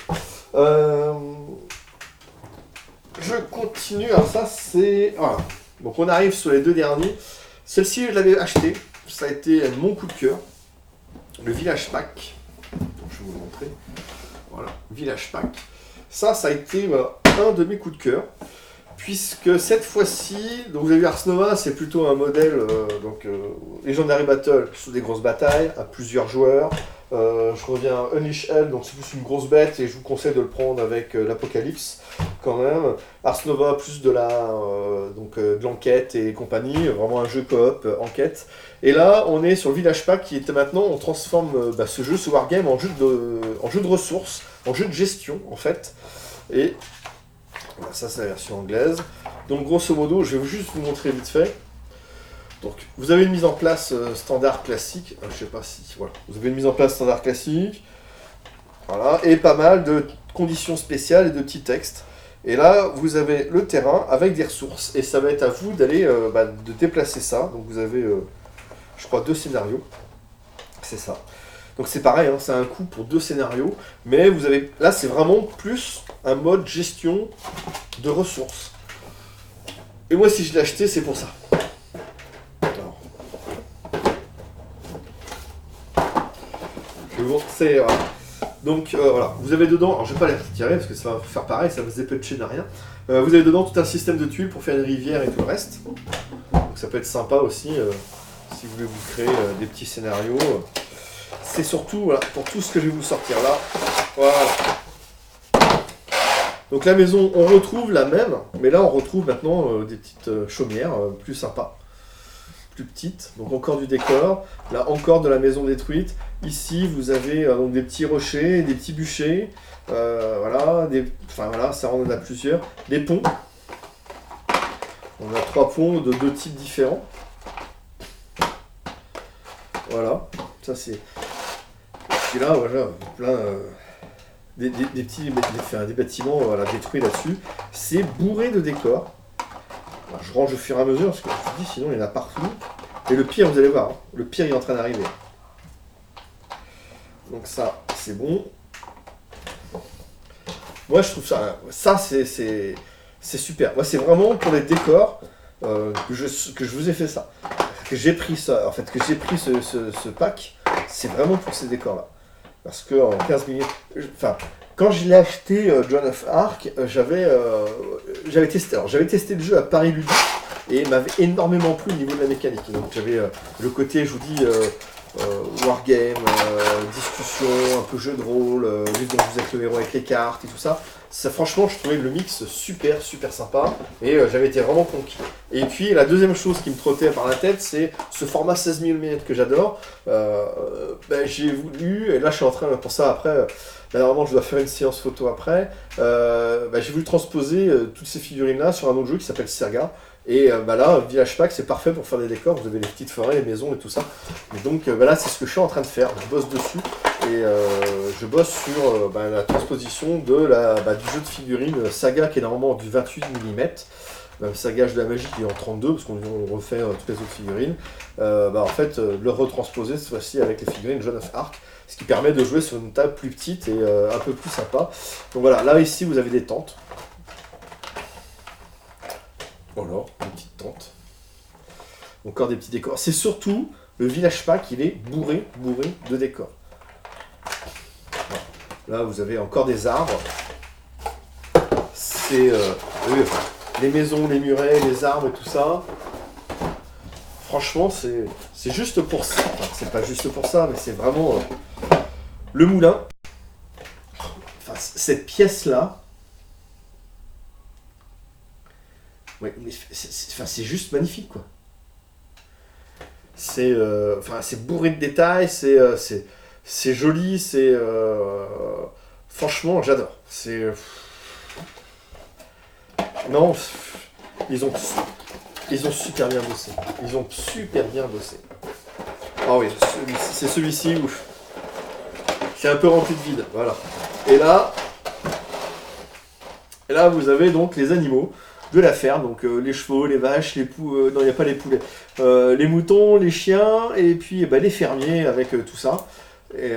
S1: Je continue, alors ça c'est... Voilà. Donc on arrive sur les 2 derniers. Celle-ci, je l'avais achetée, ça a été mon coup de cœur. Le Village Pack. Donc, je vais vous le montrer. Voilà, Village Pack. Ça a été un de mes coups de cœur. Puisque cette fois-ci, donc vous avez vu Ars Nova, c'est plutôt un modèle Legendary Battle sur des grosses batailles, à plusieurs joueurs. Je reviens à Unleash Hell, donc c'est plus une grosse bête et je vous conseille de le prendre avec l'Apocalypse quand même. Ars Nova, plus de l'enquête et compagnie, vraiment un jeu coop enquête. Et là, on est sur le Village Pack qui est maintenant, on transforme ce jeu, ce wargame, en jeu de ressources, en jeu de gestion en fait. Et voilà, ça c'est la version anglaise. Donc grosso modo, je vais juste vous montrer vite fait. Donc, vous avez une mise en place standard classique. Je sais pas si. Voilà. Vous avez une mise en place standard classique. Voilà. Et pas mal de conditions spéciales et de petits textes. Et là, vous avez le terrain avec des ressources. Et ça va être à vous d'aller de déplacer ça. Donc, vous avez, je crois, 2 scénarios. C'est ça. Donc, c'est pareil, hein, c'est un coût pour 2 scénarios. Mais vous avez. Là, c'est vraiment plus un mode gestion de ressources. Et moi, si je l'ai acheté, c'est pour ça. Voilà. Donc voilà, vous avez dedans, alors je vais pas les retirer parce que ça va faire pareil, ça va se dépatcher de rien. Vous avez dedans tout un système de tuiles pour faire une rivière et tout le reste. Donc ça peut être sympa aussi si vous voulez vous créer des petits scénarios. C'est surtout voilà, pour tout ce que je vais vous sortir là. Voilà. Donc la maison, on retrouve la même, mais là on retrouve maintenant des petites chaumières plus sympas. Plus petites, donc encore du décor, là encore de la maison détruite. Ici vous avez donc des petits rochers, des petits bûchers, voilà, ça on en a plusieurs, des ponts. On a 3 ponts de 2 types différents. Voilà, ça c'est. Et puis là, voilà, plein des bâtiments voilà, détruits là-dessus. C'est bourré de décors. Alors, je range au fur et à mesure parce que je vous dis sinon il y en a partout. Et le pire, vous allez voir, hein, le pire il est en train d'arriver. Donc ça, c'est bon. Moi je trouve ça c'est super. Moi c'est vraiment pour les décors que je vous ai fait ça. Que j'ai pris ça, en fait, que j'ai pris ce pack, c'est vraiment pour ces décors-là. Parce que en 15 minutes, quand je l'ai acheté Joan of Arc, j'avais testé le jeu à Paris Ludique et il m'avait énormément plu au niveau de la mécanique. Donc j'avais le côté, je vous dis, wargame, discussion, un peu jeu de rôle, juste dont vous êtes le héros avec les cartes et tout ça. Ça, franchement, je trouvais le mix super sympa et j'avais été vraiment conquis. Et puis la deuxième chose qui me trottait par la tête, c'est ce format 16 mm que j'adore. J'ai voulu, et là je suis en train, pour ça après, normalement je dois faire une séance photo après, j'ai voulu transposer toutes ces figurines là sur un autre jeu qui s'appelle Saga. Et là, Village Pack, c'est parfait pour faire des décors. Vous avez les petites forêts, les maisons et tout ça. Et donc là, c'est ce que je suis en train de faire. Je bosse dessus et je bosse sur la transposition du jeu de figurines Saga qui est normalement du 28 mm. Même Saga de la magie qui est en 32 parce qu'on refait toutes les autres figurines. Le retransposer cette fois-ci avec les figurines Joan of Arc. Ce qui permet de jouer sur une table plus petite et un peu plus sympa. Donc voilà, là ici vous avez des tentes. Voilà, une petite tente. Encore des petits décors. C'est surtout le Village Pack, il est bourré de décors. Voilà. Là, vous avez encore des arbres. C'est les maisons, les murets, les arbres et tout ça. Franchement, c'est juste pour ça. Enfin, c'est pas juste pour ça, mais c'est vraiment le moulin. Enfin, cette pièce-là. Ouais, mais c'est juste magnifique, quoi. C'est bourré de détails, c'est joli, franchement, j'adore. Non, ils ont super bien bossé. Ils ont super bien bossé. Ah oui, c'est celui-ci où c'est un peu rempli de vide, voilà. Et là, vous avez donc les animaux de la ferme, donc les chevaux, les vaches, les poux, non il n'y a pas les poulets, les moutons, les chiens, et puis les fermiers avec tout ça. Et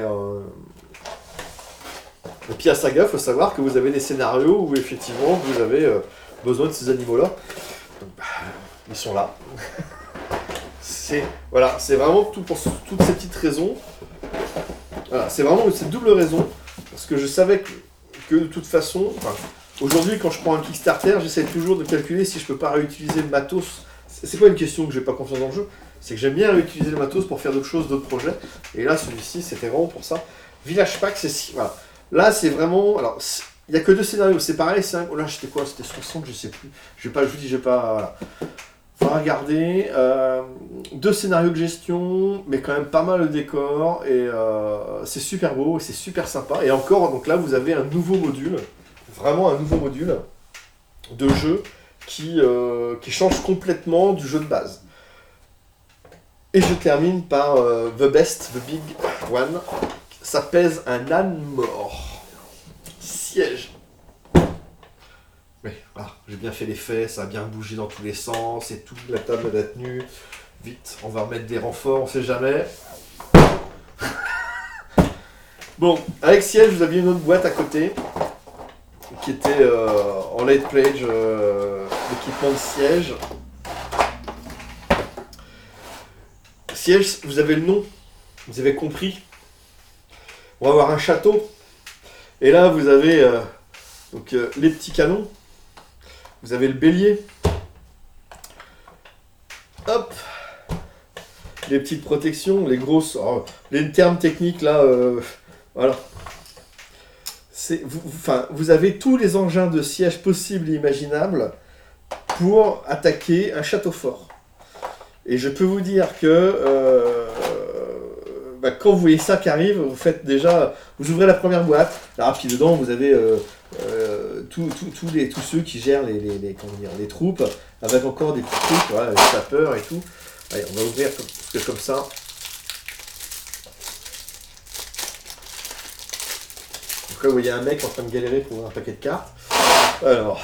S1: puis à Saga, il faut savoir que vous avez des scénarios où effectivement vous avez besoin de ces animaux-là. Ils sont là. C'est vraiment tout pour toutes ces petites raisons. Voilà, c'est vraiment cette double raison, parce que je savais que de toute façon... Aujourd'hui, quand je prends un Kickstarter, j'essaie toujours de calculer si je peux pas réutiliser le matos. C'est pas une question que j'ai pas confiance dans le jeu, C'est que j'aime bien utiliser le matos pour faire d'autres choses, d'autres projets. Et là, celui-ci, c'était vraiment pour ça. Village Pack, c'est si. Voilà. Là, c'est vraiment. Alors, il n'y a que 2 scénarios. C'est pareil, c'est un. Oh là, c'était quoi? C'était 60, je sais plus. Je vous dis, je vais pas. Voilà. Faut regarder. 2 scénarios de gestion, mais quand même pas mal de décor. Et c'est super beau, c'est super sympa. Et encore, donc là, vous avez un nouveau module. Vraiment un nouveau module de jeu qui change complètement du jeu de base. Et je termine par The Best, The Big One. Ça pèse un âne mort. Siège. Mais voilà, j'ai bien fait l'effet, ça a bien bougé dans tous les sens et tout, la table a tenu. Vite, on va remettre des renforts, on sait jamais. Bon, avec siège, vous aviez une autre boîte à côté qui était en late pledge, l'équipement de siège. Siège, vous avez le nom, vous avez compris. On va avoir un château. Et là, vous avez les petits canons. Vous avez le bélier. Hop. Les petites protections, les grosses... Oh, les termes techniques, là, voilà. Vous avez tous les engins de siège possibles et imaginables pour attaquer un château fort. Et je peux vous dire que quand vous voyez ça qui arrive, vous faites déjà, vous ouvrez la première boîte, là puis dedans vous avez tous ceux qui gèrent les troupes, avec encore des petits trucs, voilà, les sapeurs et tout. Allez, on va ouvrir comme ça. Donc là vous voyez un mec en train de galérer pour un paquet de cartes. Alors,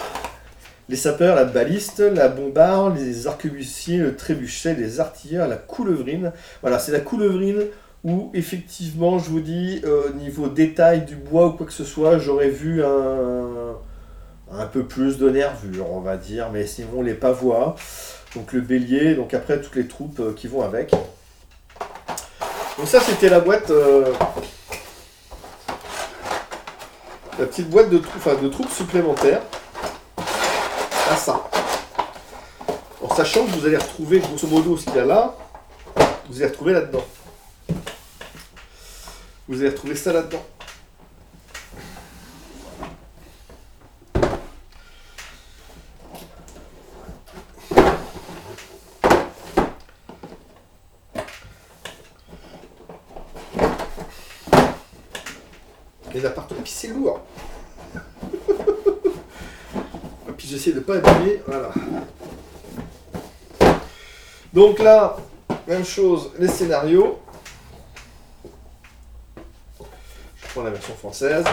S1: les sapeurs, la baliste, la bombarde, les arquebusiers, le trébuchet, les artilleurs, la coulevrine. Voilà, c'est la coulevrine où effectivement, je vous dis, niveau détail du bois ou quoi que ce soit, j'aurais vu un peu plus de nervure, on va dire, mais sinon les pavois, donc le bélier, donc après toutes les troupes qui vont avec. Donc ça, c'était la boîte, la petite boîte de troupes supplémentaires. À ça. En sachant que vous allez retrouver, grosso modo, ce qu'il y a là, vous allez retrouver là-dedans. Vous allez retrouver ça là-dedans. Il y en a partout. Et puis c'est lourd. Et puis j'essaie de ne pas abîmer. Voilà. Donc là, même chose, les scénarios. Je prends la version française.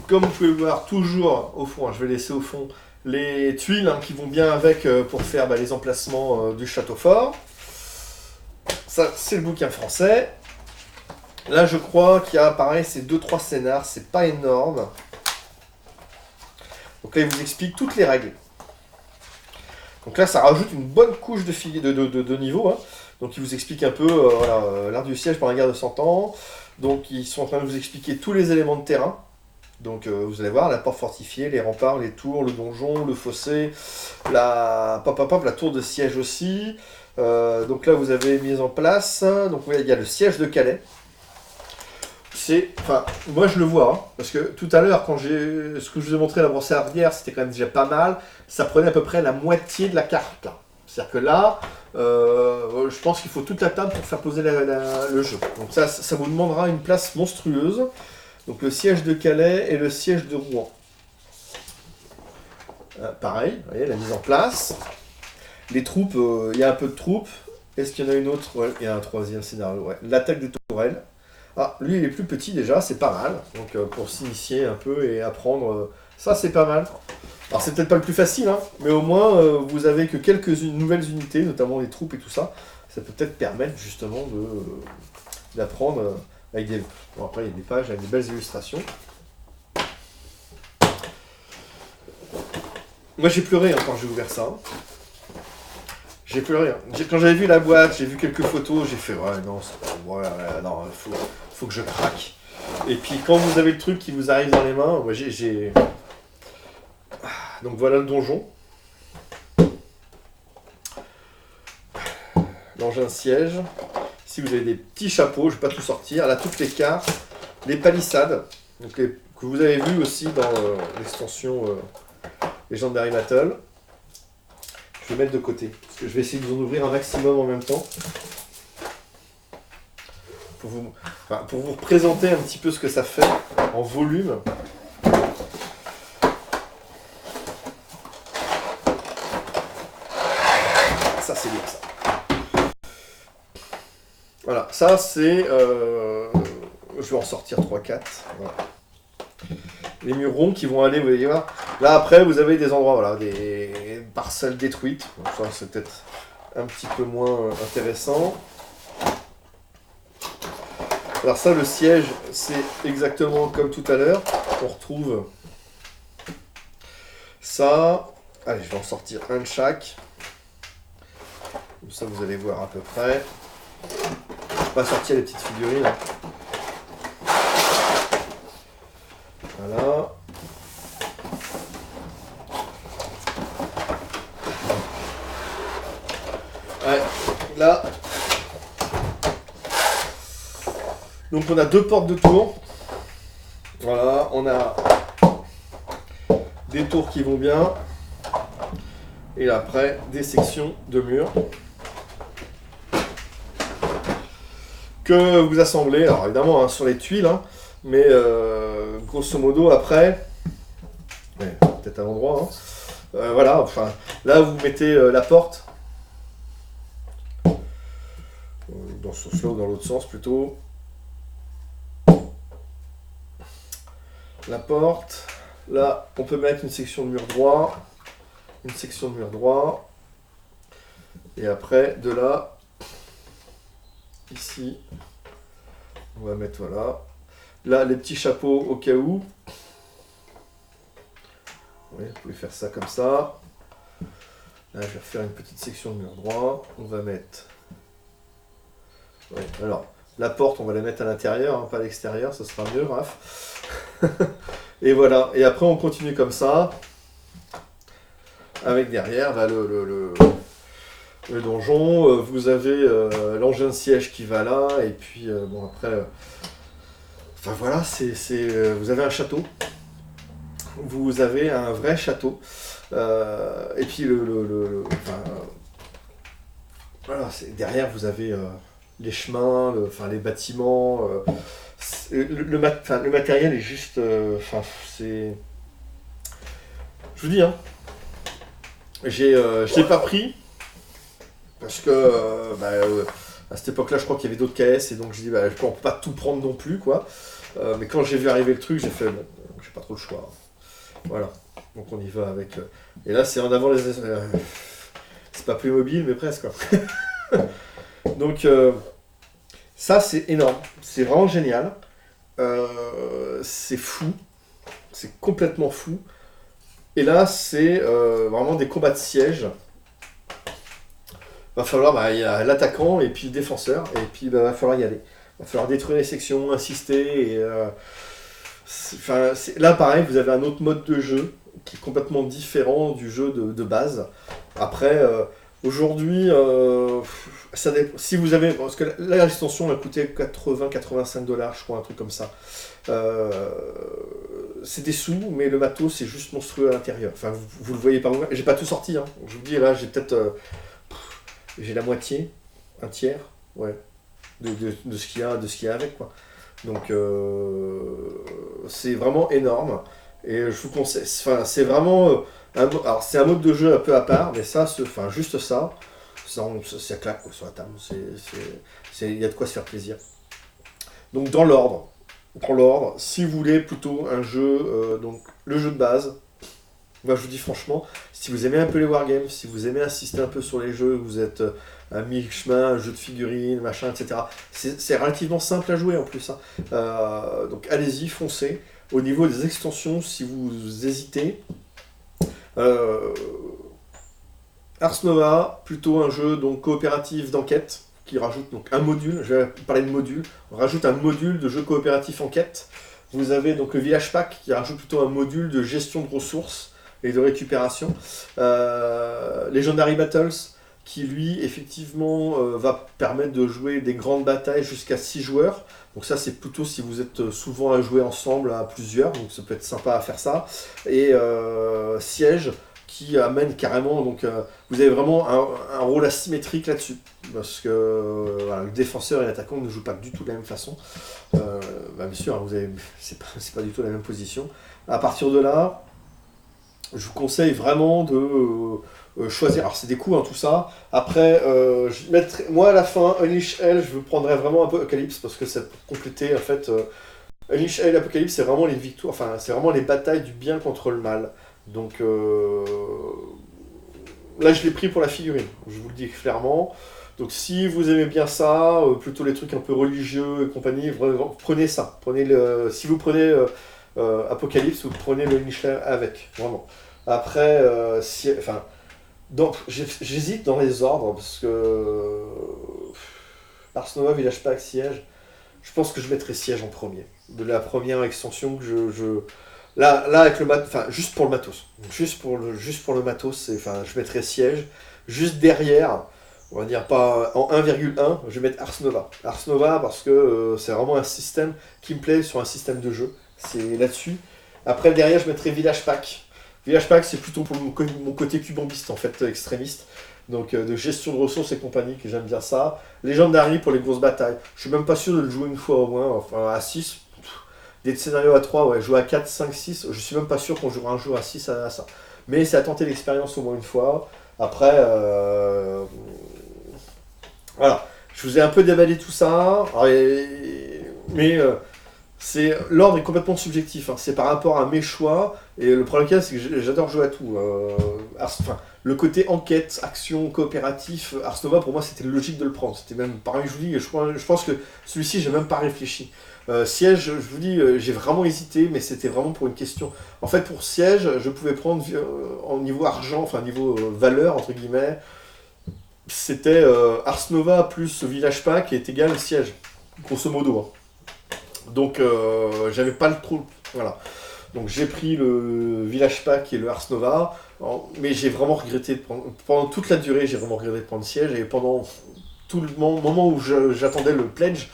S1: Comme vous pouvez le voir, toujours au fond, je vais laisser au fond les tuiles qui vont bien avec pour faire les emplacements du château fort. Ça, c'est le bouquin français. Là, je crois qu'il y a, pareil, c'est 2-3 scénars, c'est pas énorme. Donc là, il vous explique toutes les règles. Donc là, ça rajoute une bonne couche de niveau. Hein. Donc il vous explique un peu l'art du siège pendant la guerre de 100 ans. Donc ils sont en train de vous expliquer tous les éléments de terrain. Donc vous allez voir, la porte fortifiée, les remparts, les tours, le donjon, le fossé, la tour de siège aussi. Donc là, vous avez mis en place. Donc il y a le siège de Calais. Moi je le vois, hein, parce que tout à l'heure, ce que je vous ai montré, la brossée arrière, c'était quand même déjà pas mal. Ça prenait à peu près la moitié de la carte, là. C'est-à-dire que là, je pense qu'il faut toute la table pour faire poser le jeu. Donc ça vous demandera une place monstrueuse. Donc le siège de Calais et le siège de Rouen. Pareil, vous voyez, la mise en place. Les troupes, il y a un peu de troupes. Est-ce qu'il y en a une autre? Ouais, il y a un troisième scénario. Ouais. L'attaque de tourelles. Ah, lui il est plus petit déjà, c'est pas mal. Donc pour s'initier un peu et apprendre, ça c'est pas mal. Alors c'est peut-être pas le plus facile, hein, mais au moins vous avez que quelques nouvelles unités, notamment les troupes et tout ça. Ça peut peut-être permettre justement d'apprendre avec des... Bon après il y a des pages avec des belles illustrations. Moi j'ai pleuré quand j'ai ouvert ça. J'ai pleuré. Hein. Quand j'avais vu la boîte, j'ai vu quelques photos, j'ai fait ouais non, non, faut que je craque. Et puis quand vous avez le truc qui vous arrive dans les mains, moi j'ai... Donc voilà le donjon. l'engin siège. Ici, vous avez des petits chapeaux, je ne vais pas tout sortir. Là, toutes les cartes, les palissades, donc que vous avez vu aussi dans l'extension Legendary Battle. Je vais mettre de côté, parce que je vais essayer de vous en ouvrir un maximum en même temps. Pour vous représenter un petit peu ce que ça fait en volume. Ça, c'est bien, ça. Voilà, ça, c'est... je vais en sortir 3-4. Voilà. Les murs ronds qui vont aller, vous voyez là. Là, après, vous avez des endroits, voilà, des parcelles détruites. Donc, ça, c'est peut-être un petit peu moins intéressant. Alors ça, le siège, c'est exactement comme tout à l'heure. On retrouve ça. Allez, je vais en sortir un de chaque. Comme ça, vous allez voir à peu près. Je ne vais pas sortir les petites figurines. Voilà. Ouais, là. Donc on a deux portes de tour. Voilà, on a des tours qui vont bien. Et après, des sections de murs. Que vous assemblez, alors évidemment hein, sur les tuiles, hein, mais grosso modo après, ouais, peut-être à l'endroit, hein, voilà, enfin, là vous mettez la porte, dans ce sens-là ou dans l'autre sens plutôt. La porte, là on peut mettre une section de mur droit, une section de mur droit, et après de là, ici, on va mettre voilà, là les petits chapeaux au cas où, oui, vous pouvez faire ça comme ça, là je vais refaire une petite section de mur droit, on va mettre, ouais, alors la porte on va la mettre à l'intérieur, hein, pas à l'extérieur, ça sera mieux, Raph. Et voilà, et après on continue comme ça, avec derrière bah, le donjon, vous avez l'engin de siège qui va là, et puis bon après, enfin voilà, vous avez un château, vous avez un vrai château, et puis voilà, derrière vous avez les chemins, les bâtiments, le matériel est juste, c'est, je vous dis, hein, je l'ai pas pris. Parce que à cette époque-là, je crois qu'il y avait d'autres KS et donc je dis je peux pas tout prendre non plus quoi. Mais quand j'ai vu arriver le truc, j'ai fait bon, j'ai pas trop le choix. Voilà, donc on y va avec. Et là, c'est en avant les. C'est pas plus mobile, mais presque quoi. Donc ça, c'est énorme, c'est vraiment génial. C'est fou, c'est complètement fou. Et là, c'est vraiment des combats de siège. Va falloir, il y a l'attaquant et puis le défenseur, et puis va falloir y aller. Va falloir détruire les sections, insister, et là pareil, vous avez un autre mode de jeu qui est complètement différent du jeu de base. Après, aujourd'hui, si vous avez, parce que là l'extension a coûté 80-85 $, je crois, un truc comme ça. C'est des sous, mais le matos c'est juste monstrueux à l'intérieur. Enfin, vous le voyez par vous-même. J'ai pas tout sorti, hein. Je vous dis, là j'ai peut-être... j'ai la moitié, un tiers, ouais, de ce qu'il y a avec quoi. Donc c'est vraiment énorme et je vous conseille. Enfin, c'est vraiment alors c'est un mode de jeu un peu à part, mais ça, juste ça claque quoi, sur la table. Il y a de quoi se faire plaisir. Donc dans l'ordre, si vous voulez plutôt un jeu, donc le jeu de base. Moi, je vous dis franchement, si vous aimez un peu les wargames, si vous aimez insister un peu sur les jeux, vous êtes à mi-chemin, un jeu de figurines, machin, etc. C'est relativement simple à jouer en plus. Hein. Donc allez-y, foncez. Au niveau des extensions, si vous hésitez, Ars Nova, plutôt un jeu donc coopératif d'enquête, qui rajoute donc un module, je vais parler de module, on rajoute un module de jeu coopératif enquête. Vous avez donc le Village Pack qui rajoute plutôt un module de gestion de ressources et de récupération. Legendary Battles qui lui, effectivement, va permettre de jouer des grandes batailles jusqu'à 6 joueurs. Donc ça, c'est plutôt si vous êtes souvent à jouer ensemble à plusieurs, donc ça peut être sympa à faire ça. Et Siège, qui amène carrément, donc vous avez vraiment un rôle asymétrique là-dessus. Parce que voilà, le défenseur et l'attaquant ne jouent pas du tout de la même façon. Bien sûr, hein, c'est pas du tout la même position. À partir de là, je vous conseille vraiment de choisir. Alors c'est des coups, hein, tout ça. Après, moi à la fin, Unleash Hell, je prendrais vraiment un peu Apocalypse parce que ça peut compléter en fait. Unleash Hell, Apocalypse, c'est vraiment les victoires, enfin c'est vraiment les batailles du bien contre le mal. Donc là, je l'ai pris pour la figurine. Je vous le dis clairement. Donc si vous aimez bien ça, plutôt les trucs un peu religieux et compagnie, vraiment, prenez ça. Si vous prenez Apocalypse, vous prenez le Unleash Hell avec, vraiment. Après, j'hésite dans les ordres parce que Ars Nova, Village Pack, Siège. Je pense que je mettrais Siège en premier. De la première extension que Là, avec le matos, enfin, juste pour le matos. Juste pour le matos, je mettrais Siège. Juste derrière, on va dire pas en 1,1, je vais mettre Ars Nova. Ars Nova parce que c'est vraiment un système qui me plaît sur un système de jeu. C'est là-dessus. Après, derrière, je mettrais Village Pack. Village Pack, c'est plutôt pour mon côté cubambiste, en fait, extrémiste. Donc, de gestion de ressources et compagnie, que j'aime bien ça. Legendary pour les grosses batailles. Je suis même pas sûr de le jouer une fois au moins, enfin à 6. Des scénarios à 3, ouais, jouer à 4, 5, 6, je suis même pas sûr qu'on jouera un jour à 6 à ça. Mais c'est à tenter l'expérience au moins une fois. Après, voilà. Je vous ai un peu déballé tout ça. Mais l'ordre est complètement subjectif. Hein. C'est par rapport à mes choix. Et le problème, c'est que j'adore jouer à tout. Le côté enquête, action, coopératif, Ars Nova, pour moi, c'était logique de le prendre. C'était même, pareil, je vous dis, je pense que celui-ci, j'ai même pas réfléchi. Siège, je vous dis, j'ai vraiment hésité, mais c'était vraiment pour une question. En fait, pour Siège, je pouvais prendre en niveau argent, enfin niveau valeur, entre guillemets, c'était Ars Nova plus Village Pack est égal Siège, grosso modo. Hein. Donc, j'avais pas le trou. Voilà. Donc, j'ai pris le Village Pack et le Ars Nova, mais j'ai vraiment regretté de prendre. Pendant toute la durée, j'ai vraiment regretté de prendre Siège, et pendant tout le moment où j'attendais le pledge,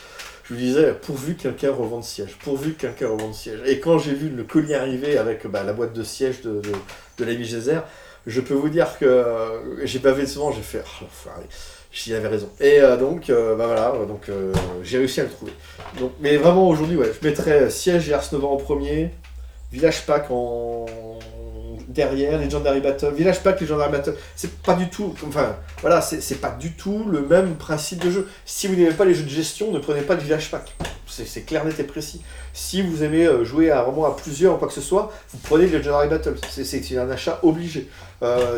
S1: je me disais, pourvu que quelqu'un revende Siège, pourvu que quelqu'un revende Siège. Et quand j'ai vu le colis arriver avec la boîte de Siège de l'ami Gézer, je peux vous dire que j'ai bavé souvent, j'ai fait, oh, l'enfoiré, j'y avais raison. Et voilà, j'ai réussi à le trouver. Donc, mais vraiment aujourd'hui, ouais, je mettrais Siège et Ars Nova en premier, Village Pack en derrière, Legendary Battle. Village Pack, Legendary Battle, c'est pas du tout, enfin, voilà, c'est pas du tout le même principe de jeu. Si vous n'aimez pas les jeux de gestion, ne prenez pas le Village Pack. C'est clair, net et précis. Si vous aimez jouer vraiment à plusieurs ou quoi que ce soit, vous prenez le Legendary Battle. C'est un achat obligé.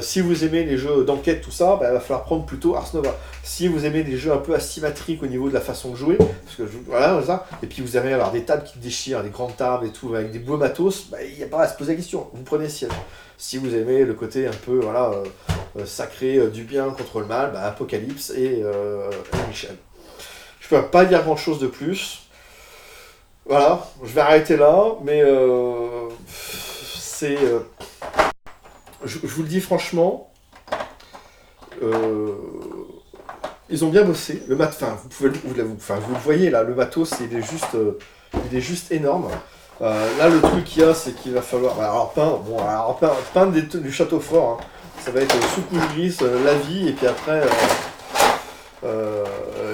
S1: Si vous aimez les jeux d'enquête, tout ça, il va falloir prendre plutôt Ars Nova. Si vous aimez des jeux un peu asymétriques au niveau de la façon de jouer, parce que voilà, ça, et puis vous aimez avoir des tables qui déchirent, des grandes tables et tout, avec des beaux matos, il n'y a pas à se poser la question. Vous prenez Siège. Si vous aimez le côté un peu sacré du bien contre le mal, Apocalypse et Michel. Je peux pas dire grand chose de plus. Voilà, je vais arrêter là, mais je vous le dis franchement, ils ont bien bossé. Vous le voyez là, le matos, il est juste énorme. Là, le truc qu'il y a, c'est qu'il va falloir. Peindre du château fort, hein. Ça va être sous couche grise, la vie, et puis après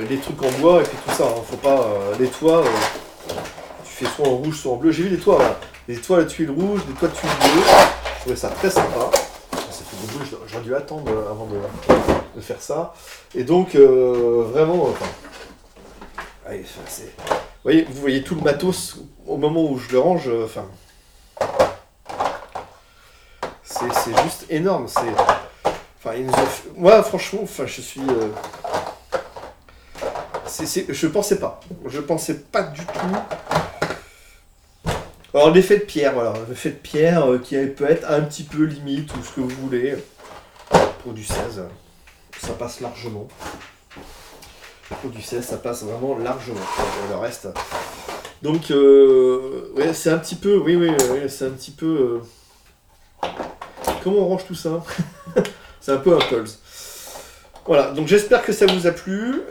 S1: les trucs en bois, et puis tout ça. Hein. Faut pas. Les toits, tu fais soit en rouge, soit en bleu. J'ai vu des toits, voilà. Des toits de tuiles rouges, des toits de tuiles bleues. Je trouvais ça très sympa. Ça fait du bruit, j'aurais dû attendre avant de faire ça. Et donc, vraiment. Allez, c'est. Vous voyez tout le matos au moment où je le range, c'est juste énorme. Moi, franchement, je suis. Je pensais pas du tout. Alors l'effet de pierre, voilà, l'effet de pierre qui peut être un petit peu limite ou ce que vous voulez pour du 16, ça passe largement. Pour du 16, ça passe vraiment largement. Le reste. Donc, ouais, c'est un petit peu. Oui, c'est un petit peu. Comment on range tout ça? C'est un peu un pulse. Voilà, donc j'espère que ça vous a plu.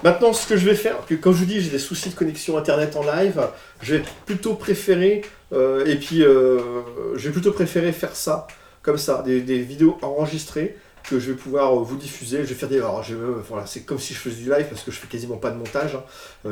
S1: Maintenant, ce que je vais faire, que quand je vous dis j'ai des soucis de connexion internet en live, je vais plutôt préférer, je vais plutôt préférer faire ça, comme ça, des vidéos enregistrées que je vais pouvoir vous diffuser. Je vais faire des, alors, voilà, c'est comme si je faisais du live parce que je fais quasiment pas de montage.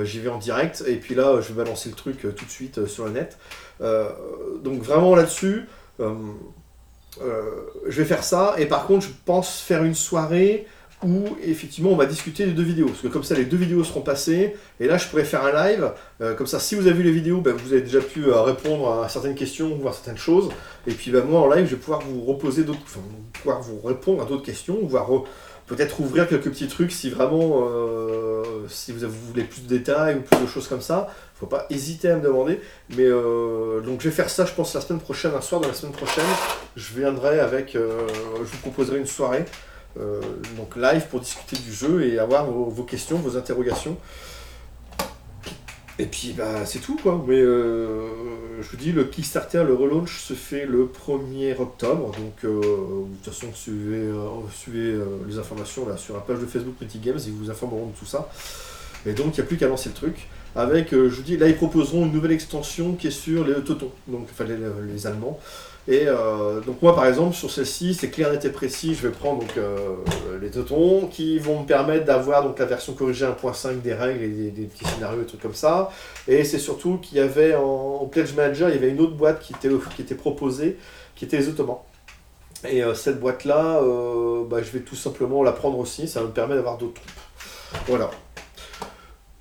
S1: J'y vais en direct et puis là, je vais balancer le truc tout de suite sur le net. Donc vraiment là-dessus. Je vais faire ça, et par contre je pense faire une soirée où effectivement on va discuter des deux vidéos, parce que comme ça les deux vidéos seront passées, et là je pourrais faire un live, comme ça si vous avez vu les vidéos, vous avez déjà pu répondre à certaines questions, voir certaines choses, et puis moi en live je vais pouvoir vous reposer d'autres, pouvoir vous répondre à d'autres questions, voire peut-être ouvrir quelques petits trucs si vraiment, si vous voulez plus de détails ou plus de choses comme ça. Faut pas hésiter à me demander, mais donc je vais faire ça je pense la semaine prochaine, un soir de la semaine prochaine, je viendrai avec, je vous proposerai une soirée, donc live pour discuter du jeu et avoir vos questions, vos interrogations. Et puis c'est tout quoi, mais je vous dis, le Kickstarter, le relaunch se fait le 1er octobre, donc de toute façon suivez les informations là sur la page de Facebook Pretty Games, ils vous informeront de tout ça. Et donc il n'y a plus qu'à lancer le truc. Avec, je vous dis, là ils proposeront une nouvelle extension qui est sur les Teutons, donc enfin les Allemands. Et donc moi par exemple sur celle-ci, c'est clair, net et précis, je vais prendre donc, les Teutons qui vont me permettre d'avoir donc la version corrigée 1.5 des règles et des petits scénarios et trucs comme ça. Et c'est surtout qu'il y avait en Pledge Manager, il y avait une autre boîte qui était proposée, qui était les Ottomans. Et cette boîte-là, je vais tout simplement la prendre aussi, ça me permet d'avoir d'autres troupes. Voilà.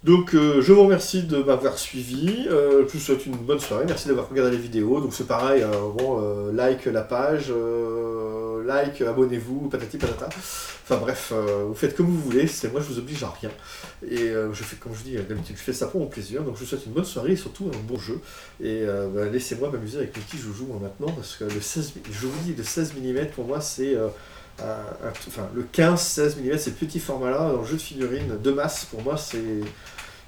S1: Donc je vous remercie de m'avoir suivi, je vous souhaite une bonne soirée, merci d'avoir regardé les vidéos, donc c'est pareil, like la page, like, abonnez-vous, patati patata, enfin bref, vous faites comme vous voulez, moi je vous oblige à rien, et je fais comme je dis, d'habitude je fais ça pour mon plaisir, donc je vous souhaite une bonne soirée et surtout un bon jeu, et laissez-moi m'amuser avec mes petits joujoux maintenant, parce que je vous dis, le 16 mm pour moi c'est... le 15-16 mm, ces petits formats-là, dans le jeu de figurines de masse, pour moi, c'est...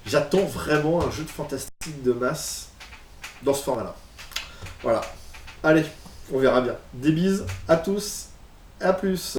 S1: J'attends vraiment un jeu de fantastique de masse dans ce format-là. Voilà. Allez, on verra bien. Des bises à tous, à plus.